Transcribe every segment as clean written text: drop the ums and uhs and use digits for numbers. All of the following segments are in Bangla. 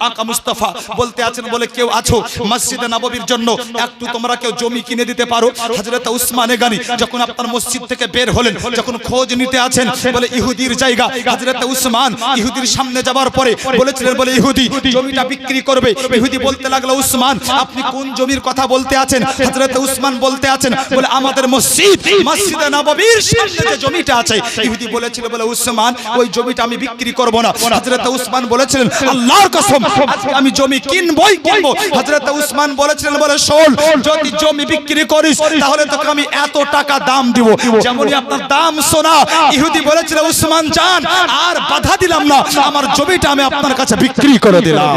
আকা মুস্তাফা বলতে আছেন, বলে কেউ আছো মসজিদে নববীর জন্য একটু তোমরা কেউ জমি কিনে দিতে পারো? হযরত উসমানে গনি যখন আপনার মসজিদ থেকে বের হলেন, যখন খোঁজ নিতে আছেন, বলে ইহুদির জায়গা। হযরত উসমান ইহুদির সামনে যাবার পরে বলেছিলেন, বলে ইহুদি জমিটা বিক্রি করবে। ইহুদি বলতে লাগলো, উসমান আপনি কোন জমির কথা বলতে আছেন? হযরত উসমান বলতে আছেন, বলে আমাদের মসজিদে নববীর সামনে যে জমিটা আছে। ইহুদি বলেছিল, বলে উসমান ওই জমিটা আমি বিক্রি করব না। হযরত উসমান বলেছিলেন, আল্লাহর কসম আজকে আমি জমি কিনবই কিনবো। হযরত উসমান বলেছিলেন, বলে শোন, যদি জমি বিক্রি করিস তাহলে তোকে আমি এত টাকা দাম দিব। যেমনই আপনার দাম শোনা, ইহুদি বলেছিল, উসমান জান আর বাধা দিলাম না, আমার জমিটা আমি আপনার কাছে বিক্রি করে দিলাম।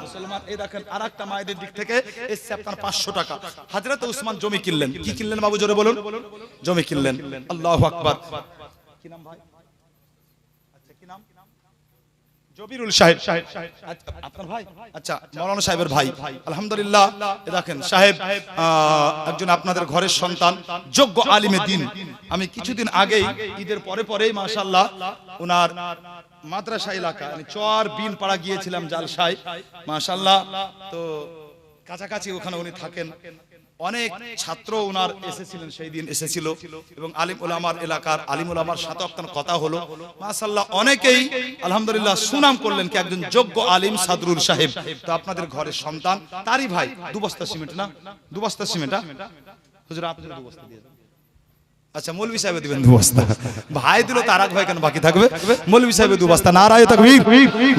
মুসলমান এই দেখেন আরেকটা মায়েদের দিক থেকে এসছে আপনার 500 টাকা। হযরত উসমান জমি কিনলেন। কি কিনলেন বাবু জোরে বলুন? জমি কিনলেন। আল্লাহু আকবার। কি নাম ভাই? আচ্ছা কি নাম? জবিরুল সাহেব। আপনার ভাই? আচ্ছা মাওলানা সাহেবের ভাই। আলহামদুলিল্লাহ এই দেখেন সাহেব একজন আপনাদের ঘরের সন্তান, যোগ্য আলিমে দ্বীন। আমি কিছুদিন আগেই ঈদের পরেই মাশাআল্লাহ ওনার মাদ্রাসা এলাকা মানে চর বিন পাড়া গিয়েছিলাম জালসায় মাশাআল্লাহ। তো কাছাকাছি ওখানে উনি থাকেন, অনেক ছাত্র ওনার এসেছিলেন, সেই দিন এসেছিল এবং আলিম উলামার এলাকার আলিম উলামার সাথে আপনার কথা হলো মাশাআল্লাহ। অনেকেই আলহামদুলিল্লাহ সুনাম করলেন কি একজন যোগ্য আলিম সাদরুল সাহেব। তো আপনাদের ঘরের সন্তান তারই ভাই 2 বস্তা সিমেন্ট না 2 বস্তা সিমেন্ট হুজুর আপনি 2 বস্তা দিয়ে যান। আচ্ছা মৌলভী সাহেব দিবেন 2 বস্তা। ভাই দিল তার আগ ভাই কেন বাকি থাকবে? মৌলভী সাহেব 2 বস্তা। নারায়ে তাকবীর,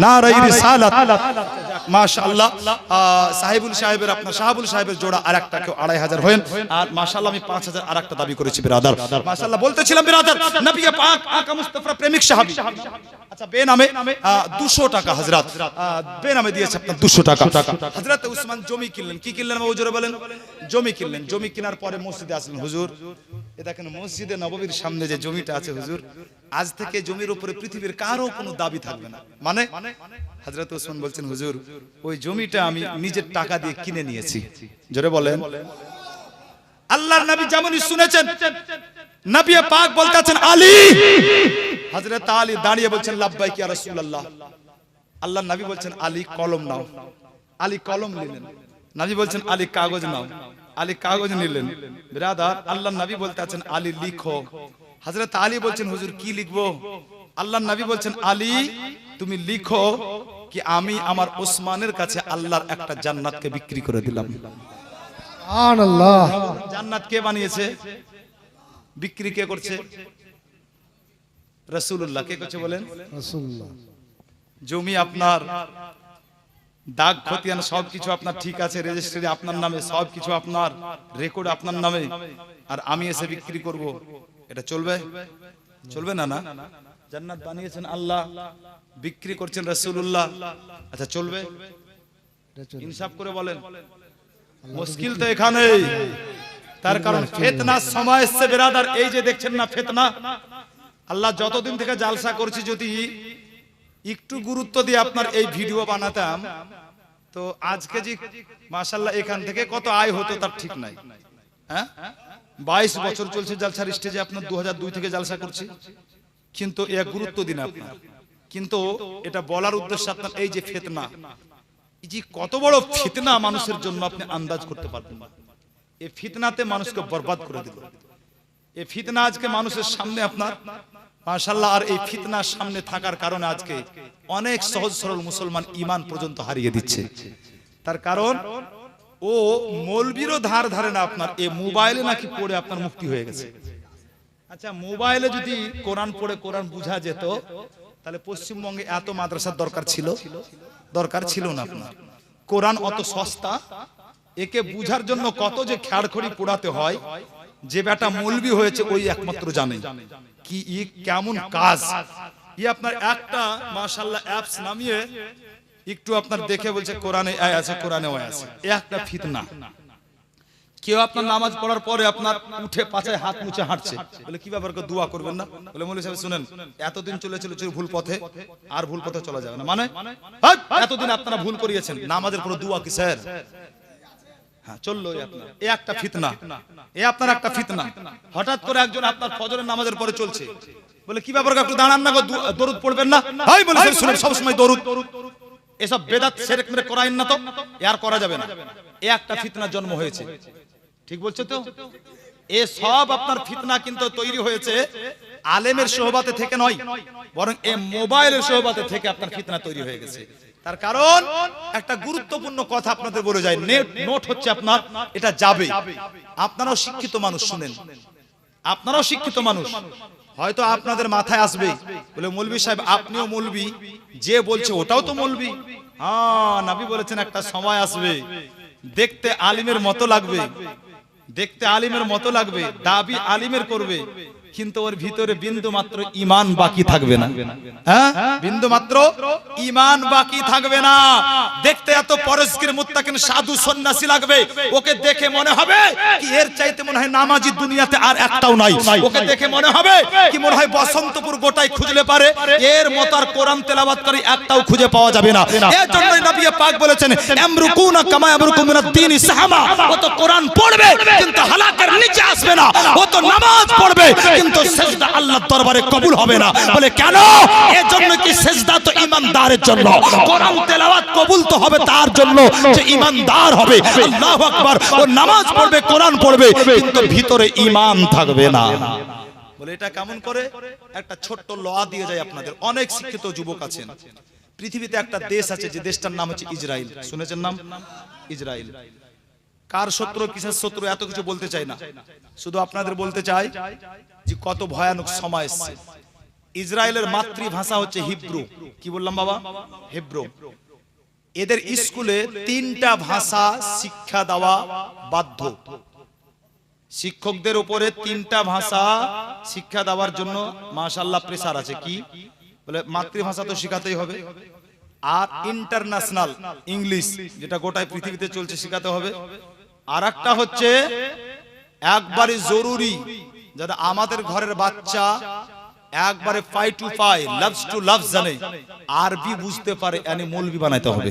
নারায়ে রিসালাত। মাশাআল্লাহ সাহেবুল সাহেবের আপনার শাহাবুল সাহেবের জোড়া আরেকটা কেউ 2500 হয়েন। আর মাশাআল্লাহ আমি 5000 আরেকটা দাবি করেছি বিরাদার। মাশাআল্লাহ বলতেছিলাম বিরাদার নবী পাক আকা মুস্তাফা প্রেমিক সাহাবী। আচ্ছা বেনামে 200 টাকা হযরত বেনামে দিয়েছে আপনার 200 টাকা। হযরত উসমান জমি কিনলেন। কি কিনলেন বাবু জোরে বলেন? জমি কিনলেন। জমি কেনার পরে মসজিদে আসলেন, হুজুর এ দেখেন মসজিদে নববীর সামনে যে জমিটা আছে হুজুর, আজ থেকে জমির উপরে পৃথিবীর কারো কোনো দাবি থাকবে না। মানে হযরত উসমান বলছেন, হুজুর ওই জমিটা আমি নিজের টাকা দিয়ে কিনে নিয়েছি। জোরে বলেন। আল্লাহর নবী যেমনই শুনেছেন, নবী পাক বলতেছেন আলী। হযরত আলী দাঁড়িয়ে বলছেন লাব্বাইক ইয়া রাসূলুল্লাহ। আল্লাহর নবী বলছেন আলী কলম নাও। আলী কলম নিলেন। নবী বলছেন আলী কাগজ নাও। আলী কাগজ নিলেন। বিরাদার আল্লাহর নবী বলতেছেন আলী লিখো। হযরত আলী বলছেন, হুজুর কি লিখবো? আল্লাহর নবী বলছেন আলী তুমি লিখো কি আমি আমার ওসমানের কাছে আল্লাহর একটা জান্নাতকে বিক্রি করে দিলাম। সুবহানাল্লাহ। জান্নাত কে বানিয়েছে? বিক্রি কে করছে? রাসূলুল্লাহ। কে করছে বলেন? রাসূলুল্লাহ। জমি আপনার, দাগ খতিয়ান সবকিছু আপনার ঠিক আছে, রেজিস্ট্রি আপনার নামে, সবকিছু আপনার, রেকর্ড আপনার নামে, আর আমি এসে বিক্রি করব, এটা চলবে? চলবে না। না জান্নাত বানিয়েছেন আল্লাহ, বিক্রি করছেন রাসূলুল্লাহ, আচ্ছা চলবে? ইনসাফ করে বলেন। মুশকিল তো এখানেই। তার কারণ ফিতনার সময় এসে বিরাদার। এই যে দেখছেন না ফিতনা, আল্লাহ যতদিন থেকে জালসা করছি যদি একটু গুরুত্ব দিয়ে আপনার এই ভিডিও বানাতাম তো আজকে যে মাশাআল্লাহ এখান থেকে কত আয় হতো তার ঠিক নাই। হ্যাঁ 22 বছর চলছে জালসার স্টেজে, আপনার 2002 থেকে জালসা করছি, কিন্তু এর গুরুত্ব দিন আপনার। কিন্তু এটা বলার উদ্দেশ্য আপনার এই যে ফিতনা, এই যে কত বড় ফিতনা মানুষের জন্য আপনি আন্দাজ করতে পারবেন না। এই ফিতনাতে মানুষকে বরবাদ করে দিল। এই ফিতনা আজকে মানুষের সামনে আপনার মাশাআল্লাহ, আর এই ফিতনার সামনে থাকার কারণে আজকে অনেক সহজ সরল মুসলমান ঈমান পর্যন্ত হারিয়ে দিচ্ছে। তার কারণ ও মৌলবীরও ধার ধারে না আপনার, এই মোবাইলে নাকি পড়ে আপনার মুক্তি হয়ে গেছে। আচ্ছা মোবাইলে যদি কোরআন পড়ে কোরআন বুঝা যেত তাহলে পশ্চিমবঙ্গে এত মাদ্রাসার দরকার ছিল? দরকার ছিল না আপনার। কোরআন অত সস্তা, একে বুঝার জন্য কত যে খেড়খড়ি পোড়াতে হয়, যে বেটা মৌলবী হয়েছে ওই একমাত্র জানে কি কেমন কাজ। আপনার একটা মাশাআল্লাহ অ্যাপস নামিয়ে একটু আপনার দেখে বলছে কোরআনে আয় আছে, কোরআনে আয় আছে, একটা ফিতনা। কেউ আপনার নামাজ পড়ার পরে আপনার উঠে পাছায় হাত মুছে হাঁটছে, বলে কি ব্যাপার দোয়া করবেন না? বলে মৌলভী সাহেব শুনেন, এতদিন চলেছিল ভুল পথে, আর ভুল পথে চলা যাবে না। মানে এতদিন আপনারা ভুল করিয়েছেন, নামাজের পরে দোয়া কি স্যার? হ্যাঁ চললো আপনার এই একটা ফিতনা, এই আপনার একটা ফিতনা। হঠাৎ করে একজন আপনার ফজরের নামাজের পরে চলছে, বলে কি ব্যাপার একটু দাঁড়ান না, দরুদ পড়বেন না? ভাই বলে শুনেন সব সময় দরুদ। এসব বেদাত শিরক মেরে করাইন না তো, আর করা যাবে না। এ একটা ফিতনার জন্ম হয়েছে, ঠিক বলছো তো? এ সব আপনার ফিতনা কিন্তু তৈরি হয়েছে আলেমের সোহবাতে থেকে নয়, বরং এ মোবাইলের সোহবাতে থেকে আপনার ফিতনা তৈরি হয়ে গেছে। তার কারণ একটা গুরুত্বপূর্ণ কথা আপনাদের বলে যায়, নোট হচ্ছে আপনার, এটা যাবে। আপনারাও শিক্ষিত মানুষ, শুনেন, আপনারাও শিক্ষিত মানুষ, হয়তো আপনাদের মাথায় আসবে বলে মৌলভী সাহেব আপনিও মৌলভী, যে বলছে ওটাও তো মৌলভী। হ্যাঁ, নবী বলেছেন একটা সময় আসবে দেখতে আলিমের মতো লাগবে, দেখতে আলিমের মতো লাগবে, দাবি আলিমের করবে, কিন্তু ওর ভিতরে বিন্দু মাত্র ঈমান বাকি থাকবে না। হ্যাঁ, বিন্দু মাত্র ঈমান বাকি থাকবে না। দেখতে এত পরস্কির মুত্তাকিন সাধু সন্ন্যাসী লাগবে, ওকে দেখে মনে হবে কি এর চাইতে মনে হয় নামাজি দুনিয়াতে আর একটাও নাই। ওকে দেখে মনে হবে কি মনে হয় বসন্তপুর গোটাই খুঁজলে পারে এর মত আর কোরআন তেলাওয়াতকারী একটাও খুঁজে পাওয়া যাবে না। এর জন্যই নবী পাক বলেছেন আমরুকুনা কামা আমরুকুম মিনাদ দ্বীন সাহামা, ও তো কোরআন পড়বে কিন্তু হালাকের নিচে আসবে না, ও তো নামাজ পড়বে কিন্তু সিজদা আল্লাহর দরবারে কবুল হবে না। বলে কেন? এর জন্য কি সিজদা তো ঈমানদারের জন্য, কোরআন তেলাওয়াত কবুল তো হবে তার জন্য যে ঈমানদার হবে। আল্লাহু আকবার, ও নামাজ পড়বে কোরআন পড়বে কিন্তু ভিতরে ঈমান থাকবে না। বলে এটা কেমন করে? একটা ছোট্ট ল দিয়ে যায় আপনাদের। অনেক শিক্ষিত যুবক আছেন, পৃথিবীতে একটা দেশ আছে যে দেশটার নাম হচ্ছে ইসরায়েল, শুনেছেন নাম? ইসরায়েল। কার শত্রু কিসের শত্রু এত কিছু বলতে চাই না, শুধু আপনাদের বলতে চাই যে কত ভয়ানক সময় এসেছে। ইসরায়েলের মাতৃভাষা হচ্ছে হিব্রু। কি বললাম বাবা? হিব্রু। এদের স্কুলে 3টা ভাষা শিক্ষা দেওয়া বাধ্য। শিক্ষকদের উপরে 3টা ভাষা শিক্ষা দেওয়ার জন্য মাশাআল্লাহ প্রেসার আছে। কি বলে? মাতৃভাষা তো শেখাতেই হবে, আর ইন্টারন্যাশনাল ইংলিশ যেটা গোটায় পৃথিবীতে চলছে শেখাতে হবে। আর একটা হচ্ছে একবারে জরুরি, যাতে আমাদের ঘরের বাচ্চা একবারে পাই টু পাই, লাভস টু লাভ জানে, আরবি বুঝতে পারে, এনে মৌলবি বানাইতে হবে।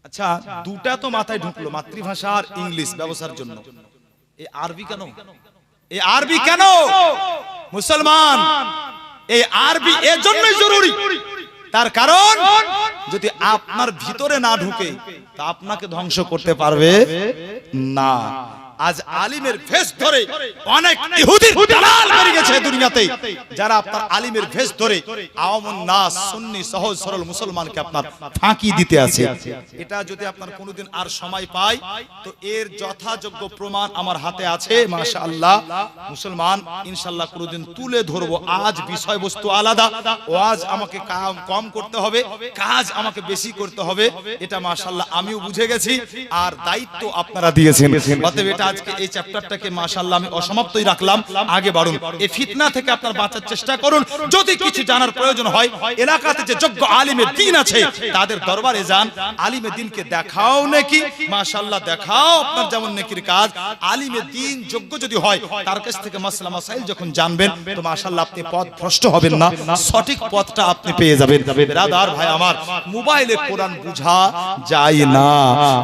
আচ্ছা, দুটা তো মাথায় ঢুকলো, মাতৃভাষা আর ইংলিশ ব্যবসার জন্য। এই আরবি কেন? এই আরবি কেন? মুসলমান, এই আরবি এর জন্যই জরুরি। তার কারণ যদি আপনার ভিতরে না ঢুকে তা আপনাকে ধ্বংস করতে পারবে না। আজ আলিমের ভেষ ধরে অনেক ইহুদির দালাল বেরিয়ে গেছে দুনিয়াতে, যারা আপনার আলিমের ভেষ ধরে আওয়ামুন নাস সুন্নি সহজ সরল মুসলমানকে আপনার ফাঁকি দিতে আছে। এটা যদি আপনার কোনোদিন আর সময় পাই তো এর যথাযোগ্য প্রমাণ আমার হাতে আছে মাশাআল্লাহ। মুসলমান ইনশাআল্লাহ কোনোদিন তুলে ধরবো। আজ বিষয়বস্তু আলাদা, ওয়াজ আমাকে কম করতে হবে, কাজ আমাকে বেশি করতে হবে, এটা মাশাআল্লাহ আমিও বুঝে গেছি, আর দায়িত্ব আপনারা দিয়েছেন। অতএব এটা আজকে এই চ্যাপ্টারটাকে মাশাআল্লাহ আমি অসমাপ্তই রাখলাম। আগে বাড়ুন, এই ফিতনা থেকে আপনারা বাঁচার চেষ্টা করুন। যদি কিছু জানার প্রয়োজন হয়, এলাকাতে যে যোগ্য আলিমে দ্বীন আছে তাদের দরবারে যান, আলিমে দ্বীনকে দেখাও নাকি মাশাআল্লাহ, দেখাও আপনার যেমন নেকির কাজ। আলিমে দ্বীন যোগ্য যদি হয় তার কাছ থেকে মাসলা মাসাইল যখন জানবেন তো মাশাআল্লাহ আপনি পথ ভ্রষ্ট হবেন না, সঠিক পথটা আপনি পেয়ে যাবেন। বিরাদার ভাই আমার, মোবাইলে কোরআন বুঝা যায় না,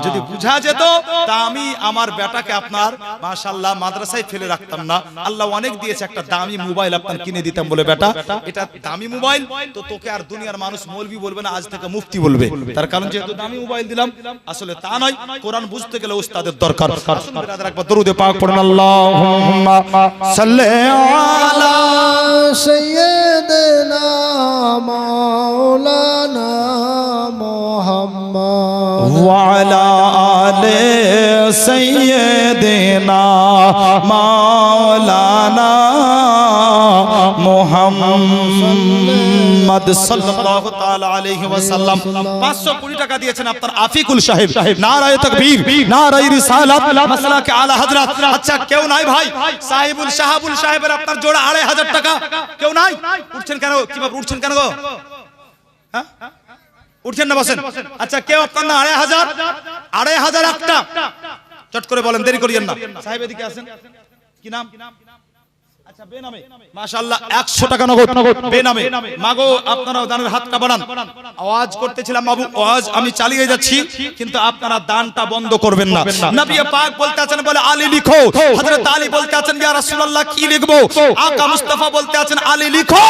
যদি বুঝা যেত তা আমি আমার বেটাকে আপনার মাশাআল্লাহ মাদ্রাসায় ফেলে রাখতাম না। আল্লাহ অনেক দিয়েছে, একটা দামি মোবাইল আপনার কিনে দিতাম, বলে বেটা এটা দামি মোবাইল, তো তোকে আর দুনিয়ার মানুষ মৌলভী বলবে না, আজ থেকে মুফতি বলবে। তার কারণ যেহেতু দামি মোবাইল দিলাম, আসলে তা নয়, কোরআন বুঝতে গেলে উস্তাদের দরকার। আসুন বিরাদার একবার দরুদে পাক পড়েন, আল্লাহুম্মা সাল্লি আলা সাইয়্যিদিনা মাওলানা মুহাম্মদ ওয়া আলা আলি সাইয়্যিদিনা মাওলানা মুহাম্মদ সাল্লাল্লাহু তাআলা আলাইহি ওয়াসাল্লাম। 520 টাকা দিয়েছেন আপনার আফিকুল সাহেব। নারায়ে তাকবীর, নারায়ে রিসালাত, মাসলাকে আলা হযরত। আচ্ছা কেউ নাই ভাই, সাহেবুল শাহাবুল সাহেবের আপনার জোড়া 2500 টাকা। কেউ নাই? উঠছেন কেন? কিভাবে উঠছেন কেন গো? হ্যাঁ উঠছেন না, বসেন। আচ্ছা কেউ আপনার না 2500 একটা চট করে বলেন, দেরি করিয়েন না। সাহেব এদিকে আসেন। কি নাম? আচ্ছা বেনামে মাশাআল্লাহ 100 টাকা নগদ বেনামে মাগো আপনারা দানের হাতটা বাড়ান আওয়াজ করতেছিলাম বাবু আওয়াজ আমি চালিয়ে যাচ্ছি কিন্তু আপনারা দানটা বন্ধ করবেন না নবী পাক বলতে আছেন বলে আলী লিখো হযরত আলী বলতে আছেন ইয়া রাসূলুল্লাহ কি লিখবো আকা মুস্তাফা বলতে আছেন আলী লিখো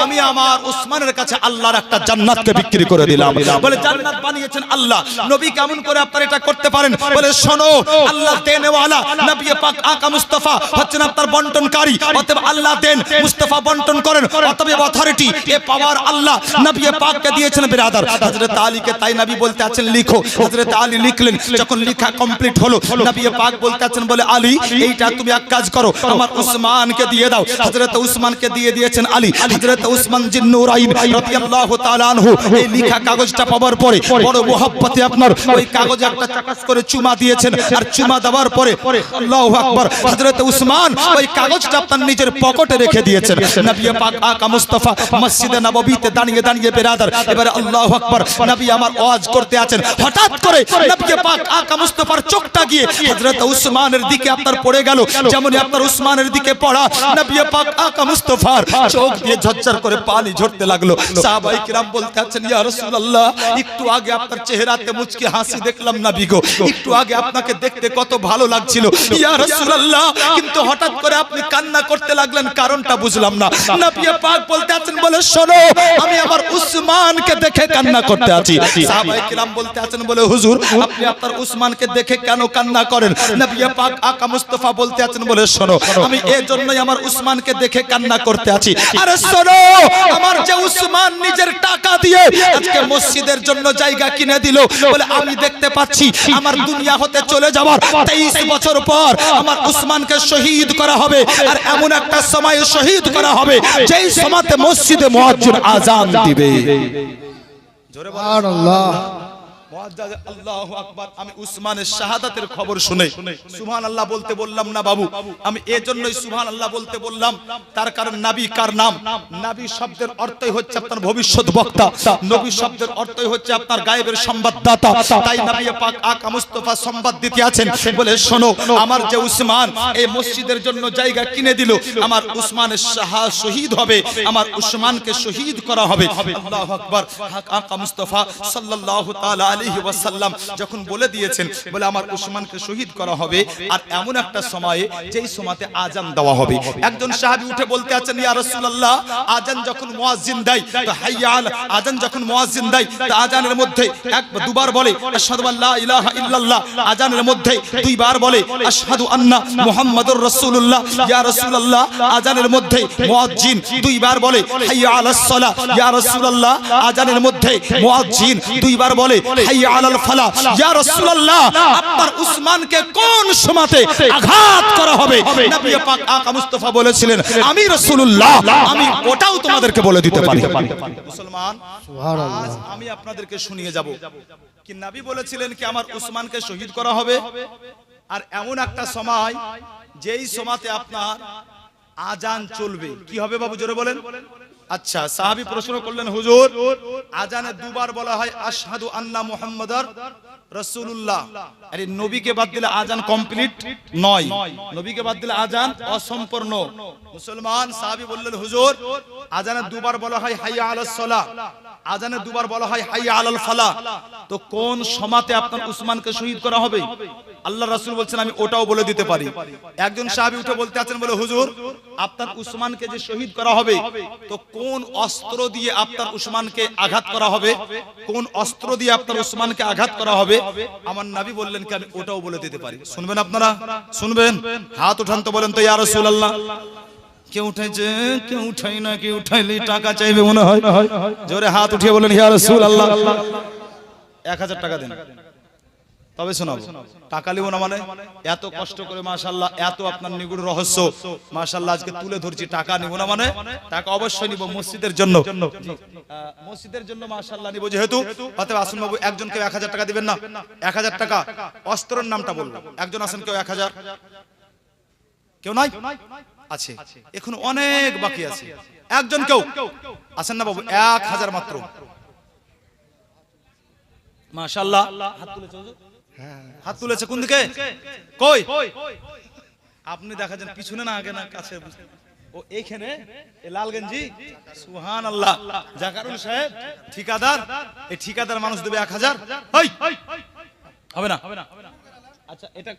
আমি আমার উসমানের কাছে আল্লাহর একটা জান্নাতকে বিক্রি করে দিলাম বলে জান্নাত বানিয়েছেন আল্লাহ নবী কেমন করে আপনারা এটা করতে পারেন বলে শোনো আল্লাহ দেনেওয়ালা নবী পাক আকা মুস্তাফা হচ্ছেন আপনার বন্টনকারী অতএব আল্লাহ দেন মুস্তাফা বন্টন করেন অতএব অথরিটি এ পাওয়ার আল্লাহ নবী পাককে দিয়েছেন বিরাদার হযরত আলীকে তাই নবী বলতে আছেন লিখো হযরত আলী লিখলেন যখন লেখা কমপ্লিট হলো নবী পাক বলতে আছেন বলে আলী এইটা তুমি এক কাজ করো আমার উসমানকে দিয়ে দাও হযরত উসমানকে দিয়ে দিয়েছেন আলী হযরত উসমান জিন্নুরাইন রাদিয়াল্লাহু তাআলা আনহু এই লেখা কাগজটা পাওয়ার পরে বড় মোহাব্বতে আপনার ওই কাগজে একটা চাকাস করে চুমা দিয়েছেন আর চুমা দেওয়ার পরে আল্লাহু আকবার হযরত উসমান ওই কাগজটা আপনার নিজের পকেটে রেখে দিয়েছেন নবী পাক আকা মুস্তাফা মসজিদে নববীতে দাঁড়িয়ে দাঁড়িয়ে বেরাদার এবারে আল্লাহু আকবার নবী আমার ওয়াজ করতে আছেন হঠাৎ করে নবী পাক আকা মুস্তাফার চোখটা গিয়ে হযরত উসমানের দিকে আপনার পড়ে গেল যেমন আপনার উসমানের দিকে পড়া নবী পাক আকা মুস্তাফার চোখ দিয়ে ঝরঝর করে পানি ঝরতে লাগলো সাহাবায়ে কিরাম বলতে আছেন ইয়া রাসূলুল্লাহ একটু আগে আপনার চেহারাতে মুচকি হাসি দেখলাম নবী গো একটু আগে আপনাকে দেখতে কত ভালো লাগছিল ইয়া রাসূলুল্লাহ কিন্তু হঠাৎ করে আপনি কান্না করতে লাগলেন কারণটা বুঝলাম না নবী পাক বলতে আছেন বলে শোনো আমি আমার উসমানকে দেখে কান্না করতে আছি সাহাবায়ে কিরাম বলতে আছেন বলে হুজুর আপনি আপনার উসমানকে দেখে কেন কান্না করেন নবী পাক আকা মুস্তাফা বলতে আছেন বলে শোনো আমি এই জন্যই আমার উসমানকে দেখে কান্না করতে আছি আরে শোনো আমার যে উসমান নিজের টাকা দিয়ে আজকে মসজিদের জন্য জায়গা কিনে দিল বলে আমি দেখতে পাচ্ছি আমার দুনিয়া হতে চলে যাওয়ার 23 বছর পর আমার উসমানকে শহীদ করা হবে আর এমন একটা সময় শহীদ করা হবে যেই সময়তে মসজিদে মুয়াজ্জিন আযান দিবে জোরে বলেন সুবহানাল্লাহ মুয়াজ্জিন আল্লাহু আকবার আমি উসমানের শাহাদাতের খবর শুনে সুবহানাল্লাহ বলতে বললাম না বাবু আমি এজন্যই সুবহানাল্লাহ বলতে বললাম তার কারণ নবী কার নাম নবী শব্দের অর্থই হচ্ছে আপনার ভবিষ্যৎ বক্তা নবী শব্দের অর্থই হচ্ছে আপনার গায়েবের সংবাদদাতা তাই নবী পাক আকা মুস্তাফা সংবাদ দিতে আছেন বলে শোনো আমার যে উসমান এই মসজিদের জন্য জায়গা কিনে দিল আমার উসমানের শহীদ হবে আমার উসমানকে শহীদ করা হবে আল্লাহু আকবার আকা মুস্তাফা সাল্লাল্লাহু তাআলা আলাইহি ওয়াসাল্লাম যখন বলে দিয়েছেন বলে আমার উসমানকে শহীদ করা হবে আর এমন একটা সময়ে যেই সময়তে আযান দেওয়া হবে একজন সাহাবী উঠে বলতে আছেন ইয়া রাসূলুল্লাহ আযান যখন মুয়াজ্জিন দেয় তো হাইয়া আলা আযান যখন মুয়াজ্জিন দেয় তো আযানের মধ্যে দুবার বলে আশহাদু আল্লা ইলাহা ইল্লাল্লাহ আযানের মধ্যে দুইবার বলে আশহাদু আন্না মুহাম্মাদুর রাসূলুল্লাহ ইয়া রাসূলুল্লাহ আযানের মধ্যে মুয়াজ্জিন দুইবার বলে হাইয়া আলাস সালাহ ইয়া রাসূলুল্লাহ আযানের মধ্যে মুয়াজ্জিন দুইবার বলে হাইয়া আলাল ফালাহ ইয়া রাসূলুল্লাহ আপনার উসমানকে কোন সময়তে আঘাত করা হবে নবী পাক আকা মুস্তাফা বলেছিলেন আমি রাসূলুল্লাহ আমি ওটাও তোমাদেরকে বলে দিতে পারি মুসলমান সুবহানাল্লাহ আজ আমি আপনাদেরকে শুনিয়ে যাব কি নবী বলেছিলেন কি আমার উসমানকে শহীদ করা হবে আর এমন একটা সময় যেই সময়তে আপনার আযান চলবে কি হবে বাবু জোরে বলেন আচ্ছা সাহাবী প্রশ্ন করলেন হুজুর আযানে দুবার বলা হয় আশহাদু আন্না মুহাম্মাদার রাসূলুল্লাহ আরে নবীকে বাদ দিলে আযান কমপ্লিট নয় নবীকে বাদ দিলে আযান অসম্পূর্ণ মুসলমান সাহাবী বললেন হুজুর আযানে দুবার বলা হয় হাইয়া আলাস সালাহ আযানে দুবার বলা হয় হাইয়া আলাল ফালাহ তো কোন সময়তে আপনার উসমানকে শহীদ করা হবে আল্লাহ রাসূল বলছেন আমি ওটাও বলে দিতে পারি একজন সাহাবী উঠে বলতে আছেন বলে হুজুর আপনার উসমানকে যে শহীদ করা হবে তো কোন অস্ত্র দিয়ে আপনার উসমানকে আঘাত করা হবে কোন অস্ত্র দিয়ে আপনার উসমানকে আঘাত করা হবে আমার নবী বললেন কি আমি ওটাও বলে দিতে পারি শুনবেন আপনারা শুনবেন হাত উঠান তো বলেন তো ইয়া রাসূলুল্লাহ কেউ উঠাইছে কেউ উঠাই না কেউ উঠাইলে টাকা চাইবে মনে হয় জোরে হাত উঠিয়ে বলেন ইয়া রাসূলুল্লাহ 1000 টাকা দেন তবে শোনাবো টাকা লিবো না মানে এত কষ্ট করে মাশাআল্লাহ এত আপনার নিগুড় রহস্য মাশাআল্লাহ আজকে তুলে ধরছি টাকা নিব না মানে টাকা অবশ্যই নিব মসজিদের জন্য মসজিদের জন্য মাশাআল্লাহ নিব যেহেতু অতএব আসুন বাবু একজন কেউ 1000 টাকা দিবেন না 1000 টাকা অস্ত্রের নামটা বলবো একজন আছেন কেউ 1000 কেউ নাই আছে এখন অনেক বাকি আছে একজন কেউ আছেন না বাবু 1000 মাত্র মাশাআল্লাহ হাত তুলেছে হুজুর হাত তুলেছে কোন দিকে কই আপনি দেখা যান পিছনে না আগে না কাছে, ও এইখানে এই লালগঞ্জি। সুবহানাল্লাহ। জাকারুল সাহেব ঠিকাদার, এই ঠিকাদার মানুষ দেবে 1000। হবে না? আচ্ছা এটা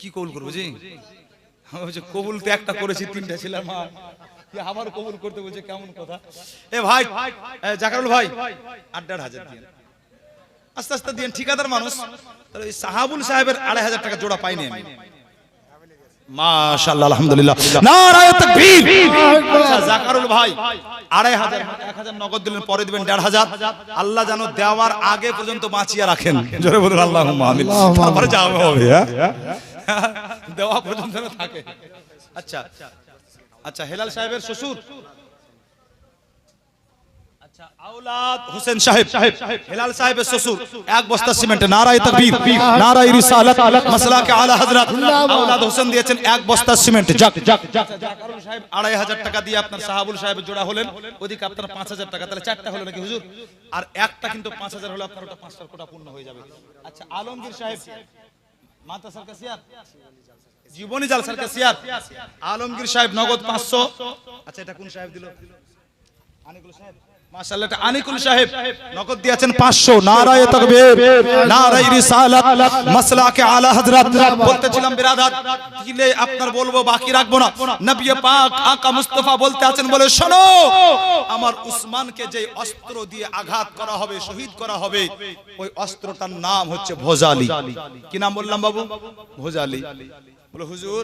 কি কবুল করবো জি? কবুল তো একটা করেছি, 3টা ছিলাম, আবার কবুল করতে বলছে, কেমন কথা? এ ভাই জাকারুল ভাই 8,500 দিয়ে আস্তে আস্তে দিয়ে ঠিকাদার মানুষ। তাহলে সাহাবুল সাহেবের 2,500 টাকা জোড়া পাইনি আমি। মাশাআল্লাহ, আলহামদুলিল্লাহ, নারায়ে তাকবীর। আচ্ছা জাকারুল ভাই 2,500, 1,000 নগদ দিলেন, পরে দিবেন 1,500। আল্লাহ জানো দেওয়ার আগে পর্যন্ত বাঁচিয়ে রাখেন, জোরে বলুন আল্লাহুম্মা আমিন। তারপরে যাওয়া হবে, দেওয়া পর্যন্ত থাকে। আচ্ছা আচ্ছা, হেলাল সাহেবের শ্বশুর, আচ্ছা আওলাদ হোসেন সাহেব, হেলাল সাহেবের শ্বশুর, 1 বস্তা সিমেন্ট। নারায়ে তাকবীর, নারায়ে রিসালাত, মাসলাকে আলা হযরত আওলাদ হোসেন দিয়েছেন 1 বস্তা সিমেন্ট। যাক জাকারুল সাহেব 2,500 টাকা দিয়ে আপনার সাহাবুল সাহেবের জোড়া হলেন, ওদিকে আপনার 5,000 টাকা, তাহলে 4টা হলো নাকি হুজুর? আর একটা কিন্তু 5,000 হলো, আপনার ওটা 5টার কোটা পূর্ণ হয়ে যাবে। আচ্ছা আলমগীর সাহেব মাদ্রাসার কাসিয়ার, জীবনী জালসার কাসিয়ার, আলমগীর সাহেব নগদ 500। আচ্ছা এটা কোন সাহেব দিল? আনিকুল সাহেব। মাশাআল্লাহ, এটা আনিকুল সাহেব নগদ দিয়েছেন 500। নারায়ে তাকবীর, নারায়ে রিসালাত, মাসলাকে আলা হযরত। বলতেছিলাম বিরাদার, দিলে আপনার বলবো, বাকি রাখবো না। নবী পাক আকা মুস্তাফা বলতে আছেন, বলে শোনো, আমার উসমানকে যে অস্ত্র দিয়ে আঘাত করা হবে, শহীদ করা হবে, ওই অস্ত্রটার নাম হচ্ছে ভোজালি। কি নাম বললাম বাবু? ভোজালি। বলে হুজুর,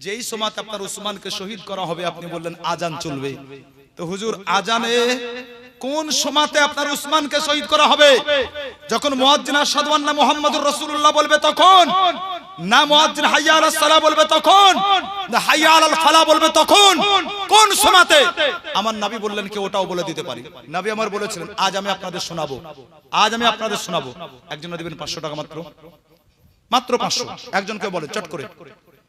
যেই সময় আপনার উসমানকে শহীদ করা হবে, আপনি বললেন আজান চলবে, তো হুজুর আজানে কোন সময়তে আপনার উসমানকে শহীদ করা হবে? যখন মুয়াজ্জিন আশহাদু আন্না মুহাম্মাদুর রাসূলুল্লাহ বলবে তখন, না মুয়াজ্জিন হাইয়া আলাস সালাহ বলবে তখন, না হাইয়া আলাল ফালাহ বলবে তখন? কোন সময়তে? আমার নবী বললেন কি ওটাও বলে দিতে পারি। নবী আমার বলেছিলেন, আজ আমি আপনাদের শোনাবো, আজ আমি আপনাদের শোনাবো। একজনে দিবেন 500 টাকা মাত্র, মাত্র 500। একজনকে বলেন চট করে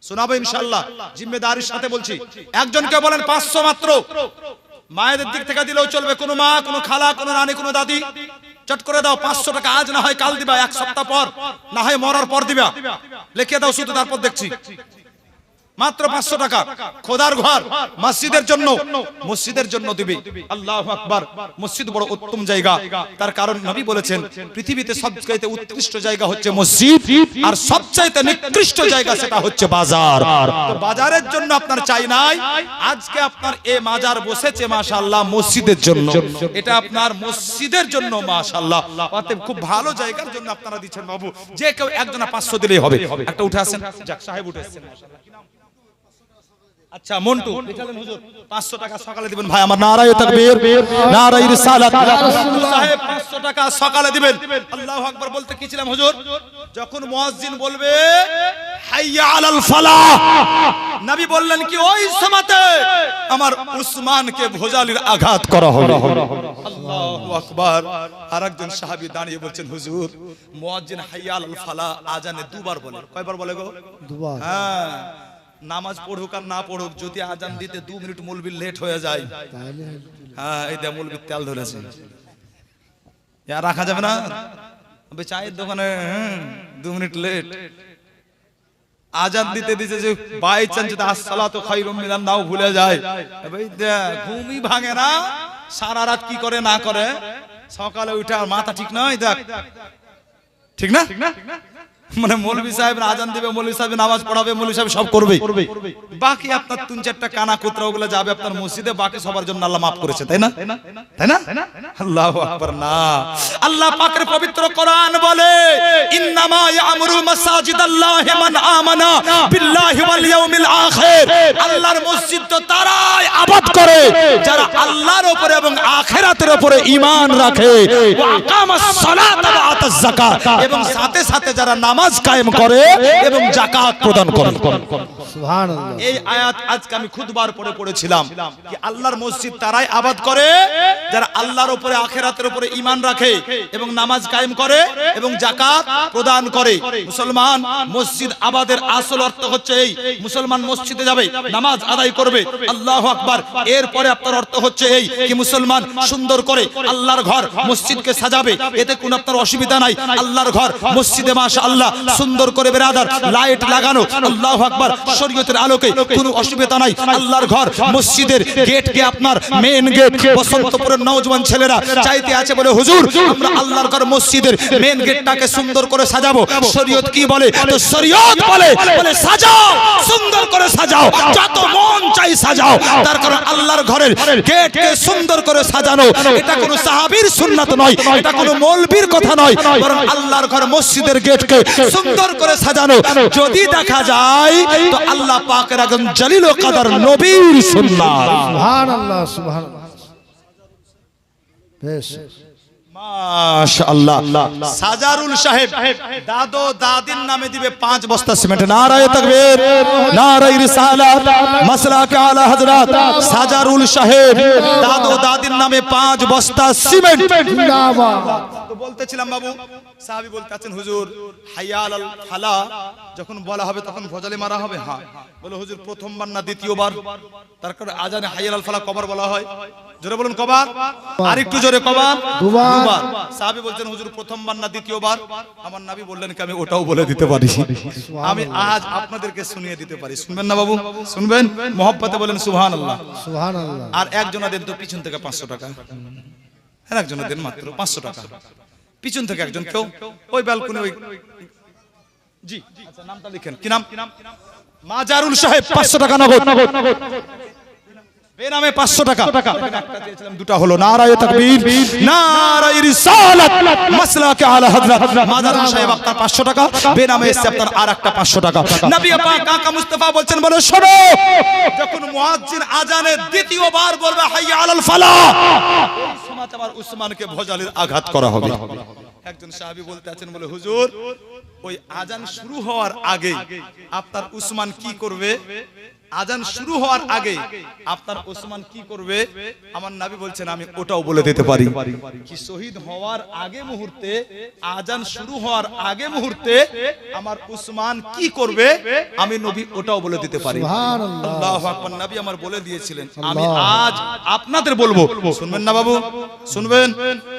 শোনাবো ইনশাআল্লাহ, জিম্মেদারির সাথে বলছি। একজনকে বলেন 500 মাত্র। মায়েদের দিক থেকে দিলেও চলবে, কোনো মা, কোনো খালা, কোনো রানী, কোনো দাদি, চট করে দাও 500 টাকা। আজ না হয় কাল দিবা, 1 সপ্তাহ পর, না হয় মরার পর দিবা, লিখে দাও শুধু, তারপর দেখছি। মাত্র 500 টাকা, খোদার ঘর, মসজিদের জন্য, মসজিদের জন্য দিবে। আল্লাহু আকবার। মসজিদ বড় উত্তম জায়গা, তার কারণ নবী বলেছেন পৃথিবীতে সবচেয়ে উৎকৃষ্ট জায়গা হচ্ছে মসজিদ, আর সবচেয়ে নিকৃষ্ট জায়গা সেটা হচ্ছে বাজার। তো বাজারের জন্য আপনার চাই নাই, আজকে আপনার এই মাজার বসেছে মাশাআল্লাহ মসজিদের জন্য, এটা আপনার মসজিদের জন্য মাশাআল্লাহ। অতএব খুব ভালো জায়গার জন্য আপনারা দিচ্ছেন বাবু। যে কেউ একজনা 500 দিলেই হবে। একটা উঠে আসেন, যাক সাহেব উঠে আসেন মাশাআল্লাহ। আচ্ছা মন্টু লিখালেন হুজুর 500 টাকা সকালে দিবেন ভাই আমার। নারায়ে তাকবীর, নারায়ে রিসালাত। সাহেব 500 টাকা সকালে দিবেন। আল্লাহু আকবার বলতে কি ছিলাম হুজুর? যখন মুয়াজ্জিন বলবে হাইয়া আলাল ফালাহ, নবী বললেন কি ওই সময়তে আমার উসমানকে ভোজালির আঘাত করা হবে। আল্লাহু আকবার। আরেকজন সাহাবী দাঁড়িয়ে বলছেন, হুজুর মুয়াজ্জিন হাইয়া আলাল ফালাহ আজানে দুবার বলে। কয়বার বলে গো? দুবার। হ্যাঁ, নামাজ পড়ুক আর না পড়ুক, যদি আজান দিতে 2 মিনিট মৌলবি লেট হয়ে যায়, হ্যাঁ এই দে মৌলবি তেল ধরেছে, আর রাখা যাবে না। চায়ের দোকানে 2 মিনিট লেট, আজান দিতে দিতে যে বাই চান্স যদি আসসালাতু খায়রুম মিনান নাও ভুলে যায়, ভাই ঘুমই ভাঙে না, সারা রাত কি করে না করে, সকালে উঠে আর মাথা ঠিক নয়। দেখ ঠিক না, মানে মৌলভী সাহেব আজান দিবে, মৌলভী সাহেব নামাজ পড়াবে, মৌলভী সাহেব সব করবে, বাকি আপনার 3-4টা কানা কুতরা ওগুলো যাবে আপনার মসজিদে, বাকি সবার জন্য আল্লাহ মাফ করেছে, তাই না? তাই না? আল্লাহু আকবার। না, আল্লাহ পাকের পবিত্র কোরআন বলে ইন্নামা ইয়ামুরু মাসাজিদাল্লাহি মান আমানা বিল্লাহি ওয়াল ইয়াউমিল আখির। আল্লাহর মসজিদ তো তারাই আবাদ করে যারা আল্লাহর উপরে এবং আখিরাতের উপরে ঈমান রাখে, ওয়া আকামাস সালাতা ওয়া আতাজ যাকাত, এবং সাথে সাথে যারা নামাজ কায়েম করে এবং যাকাত প্রদান করে। সুবহানাল্লাহ। এই আয়াত আজকে আমি খুতবার পড়ে পড়েছিলাম কি আল্লাহর মসজিদ তারাই আবাদ করে যারা আল্লাহর উপরে আখিরাতের উপরে ঈমান রাখে এবং নামাজ কায়েম করে এবং যাকাত প্রদান করে। মুসলমান মসজিদ আবাদের আসল অর্থ হচ্ছে এই, মুসলমান মসজিদে যাবে, নামাজ আদায় করবে, আল্লাহু আকবার। এরপরে আপনার অর্থ হচ্ছে এই কি মুসলমান সুন্দর করে আল্লাহর ঘর মসজিদকে সাজাবে, এতে কোনো আপনার অসুবিধা নাই। আল্লাহর ঘর মসজিদে মাশাআল্লাহ সুন্দর করে বেরাদার লাইট লাগানো, আল্লাহু আকবার, শরীয়তের আলোকে কোনো অসুবিধা নাই। আল্লাহর ঘর মসজিদের গেটকে আপনার মেন গেট বসন্তপুরের নওজওয়ান ছেলেরা চাইতে আছে বলে হুজুর আমরা আল্লাহর ঘর মসজিদের মেন গেটটাকে সুন্দর করে সাজাবো। শরীয়ত কি বলে? তো শরীয়ত বলে সাজাও, সুন্দর করে সাজাও, যত মন চাই সাজাও। তার কারণ আল্লাহর ঘরের গেটকে সুন্দর করে সাজানো এটা কোনো সাহাবীর সুন্নাত নয়, এটা কোনো মৌলবীর কথা নয়, বরং আল্লাহর ঘর মসজিদের গেটকে সুন্দর করে সাজানো যদি দেখা যায় তো আল্লাহ পাকের একজন জলিল ও কদর নবীর সুন্নাত। সুবহানাল্লাহ সুবহানাল্লাহ। বেশ মাশাআল্লাহ। সাজারুল সাহেব দাদো দাদির নামে দিবে 5 বস্তা সিমেন্ট। নারায়ে তাকবীর, নারায়ে রিসালাত, মাসলাকে আলা হযরত সাজারুল সাহেব দাদো দাদির নামে 5 বস্তা সিমেন্ট। জিন্দাবাদ। তো বলতেছিলাম বাবু সাহাবী বলতে আছেন হুজুর হাইয়া আলাল ফালা যখন বলা হবে তখন ভজলে মারা হবে। হ্যাঁ বলে হুজুর প্রথমবার না দ্বিতীয়বার? তার কারণে আজানে হাইয়া আলাল ফালা কবার বলা হয়? জোরে বলুন কবার? আর একটু জোরে কবার? দুবার। সাহাবী বলছেন হুজুর প্রথমবার না দ্বিতীয়বার? আমার নবী বললেন কি আমি ওটাও বলে দিতে পারি, আমি আজ আপনাদেরকে শুনিয়ে দিতে পারি। শুনবেন না বাবু? শুনবেন? মহব্বতে বলেন সুবহানাল্লাহ সুবহানাল্লাহ। আর একজনা দেন তো পিছন থেকে 500 টাকা, আর একজনা দেন মাত্র 500 টাকা পিছন থেকে একজন কেউ ওই ব্যালকনি ওই জি আচ্ছা নামটা লিখেন কি নাম? মাজারুল সাহেব 500 টাকা নগদ। বেনামে 500 টাকা। একটা দিয়েছিলাম দুটো হলো। নারায়ে তাকবীর, নারায়ে রিসালাত, মাসলাকে আলা হযরত মাজারুল সাহেব আপনার 500 টাকা বেনামে এসে আপনার আরেকটা 500 টাকা। নবী পাক কাকা মুস্তাফা বলছেন বলে শোনো যখন মুয়াজ্জিন আজানে দ্বিতীয়বার বলবে হাইয়া আলাল ফালাহ ওই সময় আবার উসমানকে ভোজালের আঘাত করা হবে। একজন সাহাবী বলতে আছেন বলে হুজুর ওই আজান শুরু হওয়ার আগে আপনার উসমান কি করবে? আজান শুরু হওয়ার আগে আপনার ওসমান কি করবে? আমার নবী বলছেন আমি ওটাও বলে দিতে পারি। কি শহীদ হওয়ার আগে মুহূর্তে আজান শুরু হওয়ার আগে মুহূর্তে আমার ওসমান কি করবে আমি নবী ওটাও বলে দিতে পারি। সুবহানাল্লাহ। আল্লাহু আকবার। নবী আমার বলে দিয়েছিলেন, আমি আজ আপনাদের বলবো। শুনবেন না বাবু? শুনবেন?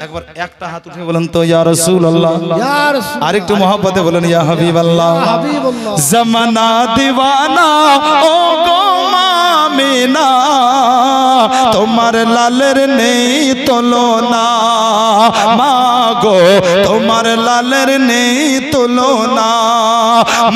একবার একটা হাত উঠে বলেন তো ইয়া রাসূলুল্লাহ, ইয়া রাসূলুল্লাহ। আরেকটু মহব্বতে বলেন ইয়া হাবিবাল্লাহ। হাবিবাল্লাহ। জমানা দিওয়ানা ও গো মামিনা তোমার লালের নেই তুলনা, মাগো তোমার লালের নেই তুলনা।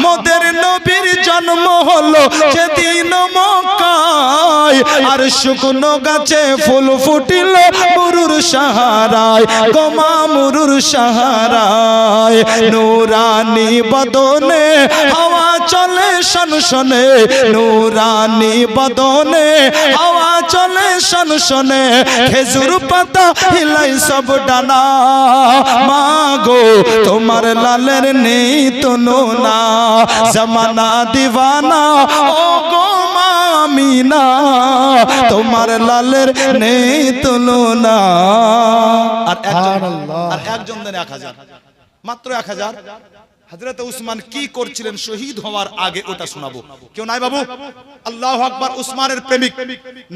মোদের নবীর জন্ম হলো যেদিন মক্কায়, আর শুকনো গাছে ফুল ফুটিল মুরুর সাহারায়, গোমা মুরুর সাহারায়। নূরানি বদনে হাওয়া চলে শনশনে, নূরানি বদনে হাওয়া চলে শনশনে। খেজুর পাতা হিলাই সব ডানা, মাগো তোমার লালের নেই তুলনা। জমানা দিওয়ানা ও গো মামিনা তোমার লালের নেই তুলনা। আর একজন দেন 1000, মাত্র 1000। হযরত উসমান কি করছিলেন শহীদ হওয়ার আগে ওটা শোনাবো। কেউ নাই বাবু? আল্লাহু আকবার। উসমানের প্রেমিক,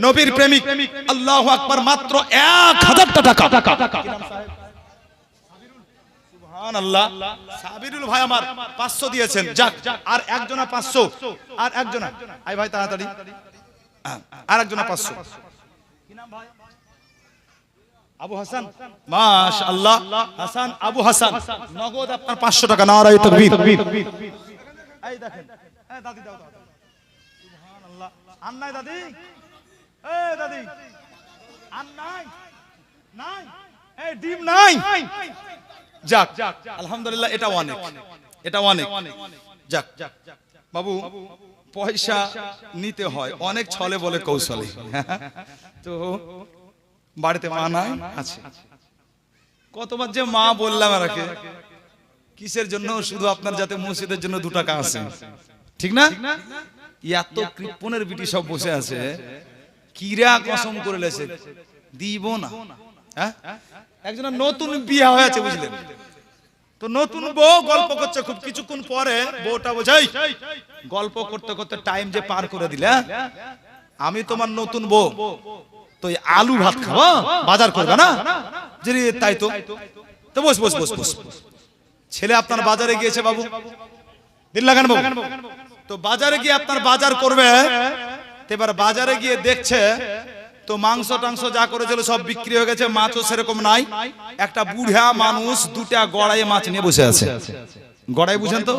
নবীর প্রেমিক। আল্লাহু আকবার। মাত্র 1000 টাকা। সুবহানাল্লাহ। সাবিরুল ভাই আমার 500 দিয়েছেন। যাক, আর একজনা 500, আর একজনা আই ভাই তাড়াতাড়ি, আর একজনা 500। কি নাম ভাই? আবু হাসান। মাশাআল্লাহ। হাসান, আবু হাসান নগদ আপনার 500 টাকা। নারায়ে তাকবীর। এই দেখেন, এই দাদি দাও। সুবহানাল্লাহ। আন নাই দাদি? এই দাদি আন নাই? নাই? এই ডিম নাই? যাক আলহামদুলিল্লাহ। এটা অনেক, এটা অনেক। যাক বাবু পয়সা নিতে হয় অনেক ছলে বলে কৌশলে। তো বাড়িতে মা নাই আছে, কতবার যে মা বললাম আর কিসের জন্য? শুধু আপনার যাতে মসজিদের জন্য 2 টাকা আছে, ঠিক না? এত কৃপণের বিটি সব বসে আছে, কিরা কসম করে লেছে দিব না। হ্যাঁ, একজন নতুন বিয়ে হয়েছে বুঝলেন তো, নতুন বউ গল্প করছে, খুব কিছুক্ষণ পরে বউটা বোঝাই গল্প করতে করতে টাইম যে পার করে দিলে, আমি তোমার নতুন বউ তো আলু ভাত খাওয়া বাজার করবে না? যে তাই তো, তো বস বস বস বস। ছেলে আপনার বাজারে গিয়েছে বাবু, দিল লাগান বাবু, তো বাজারে গিয়ে আপনার বাজার করবে, তো এবার বাজারে গিয়ে দেখছে তো মাংস টাংস যা করেছিল সব বিক্রি হয়ে গেছে, মাছও সেরকম নাই। একটা বুড়া মানুষ দুটা গড়াই মাছ নিয়ে বসে আছে। গড়াই বুঝেন তো,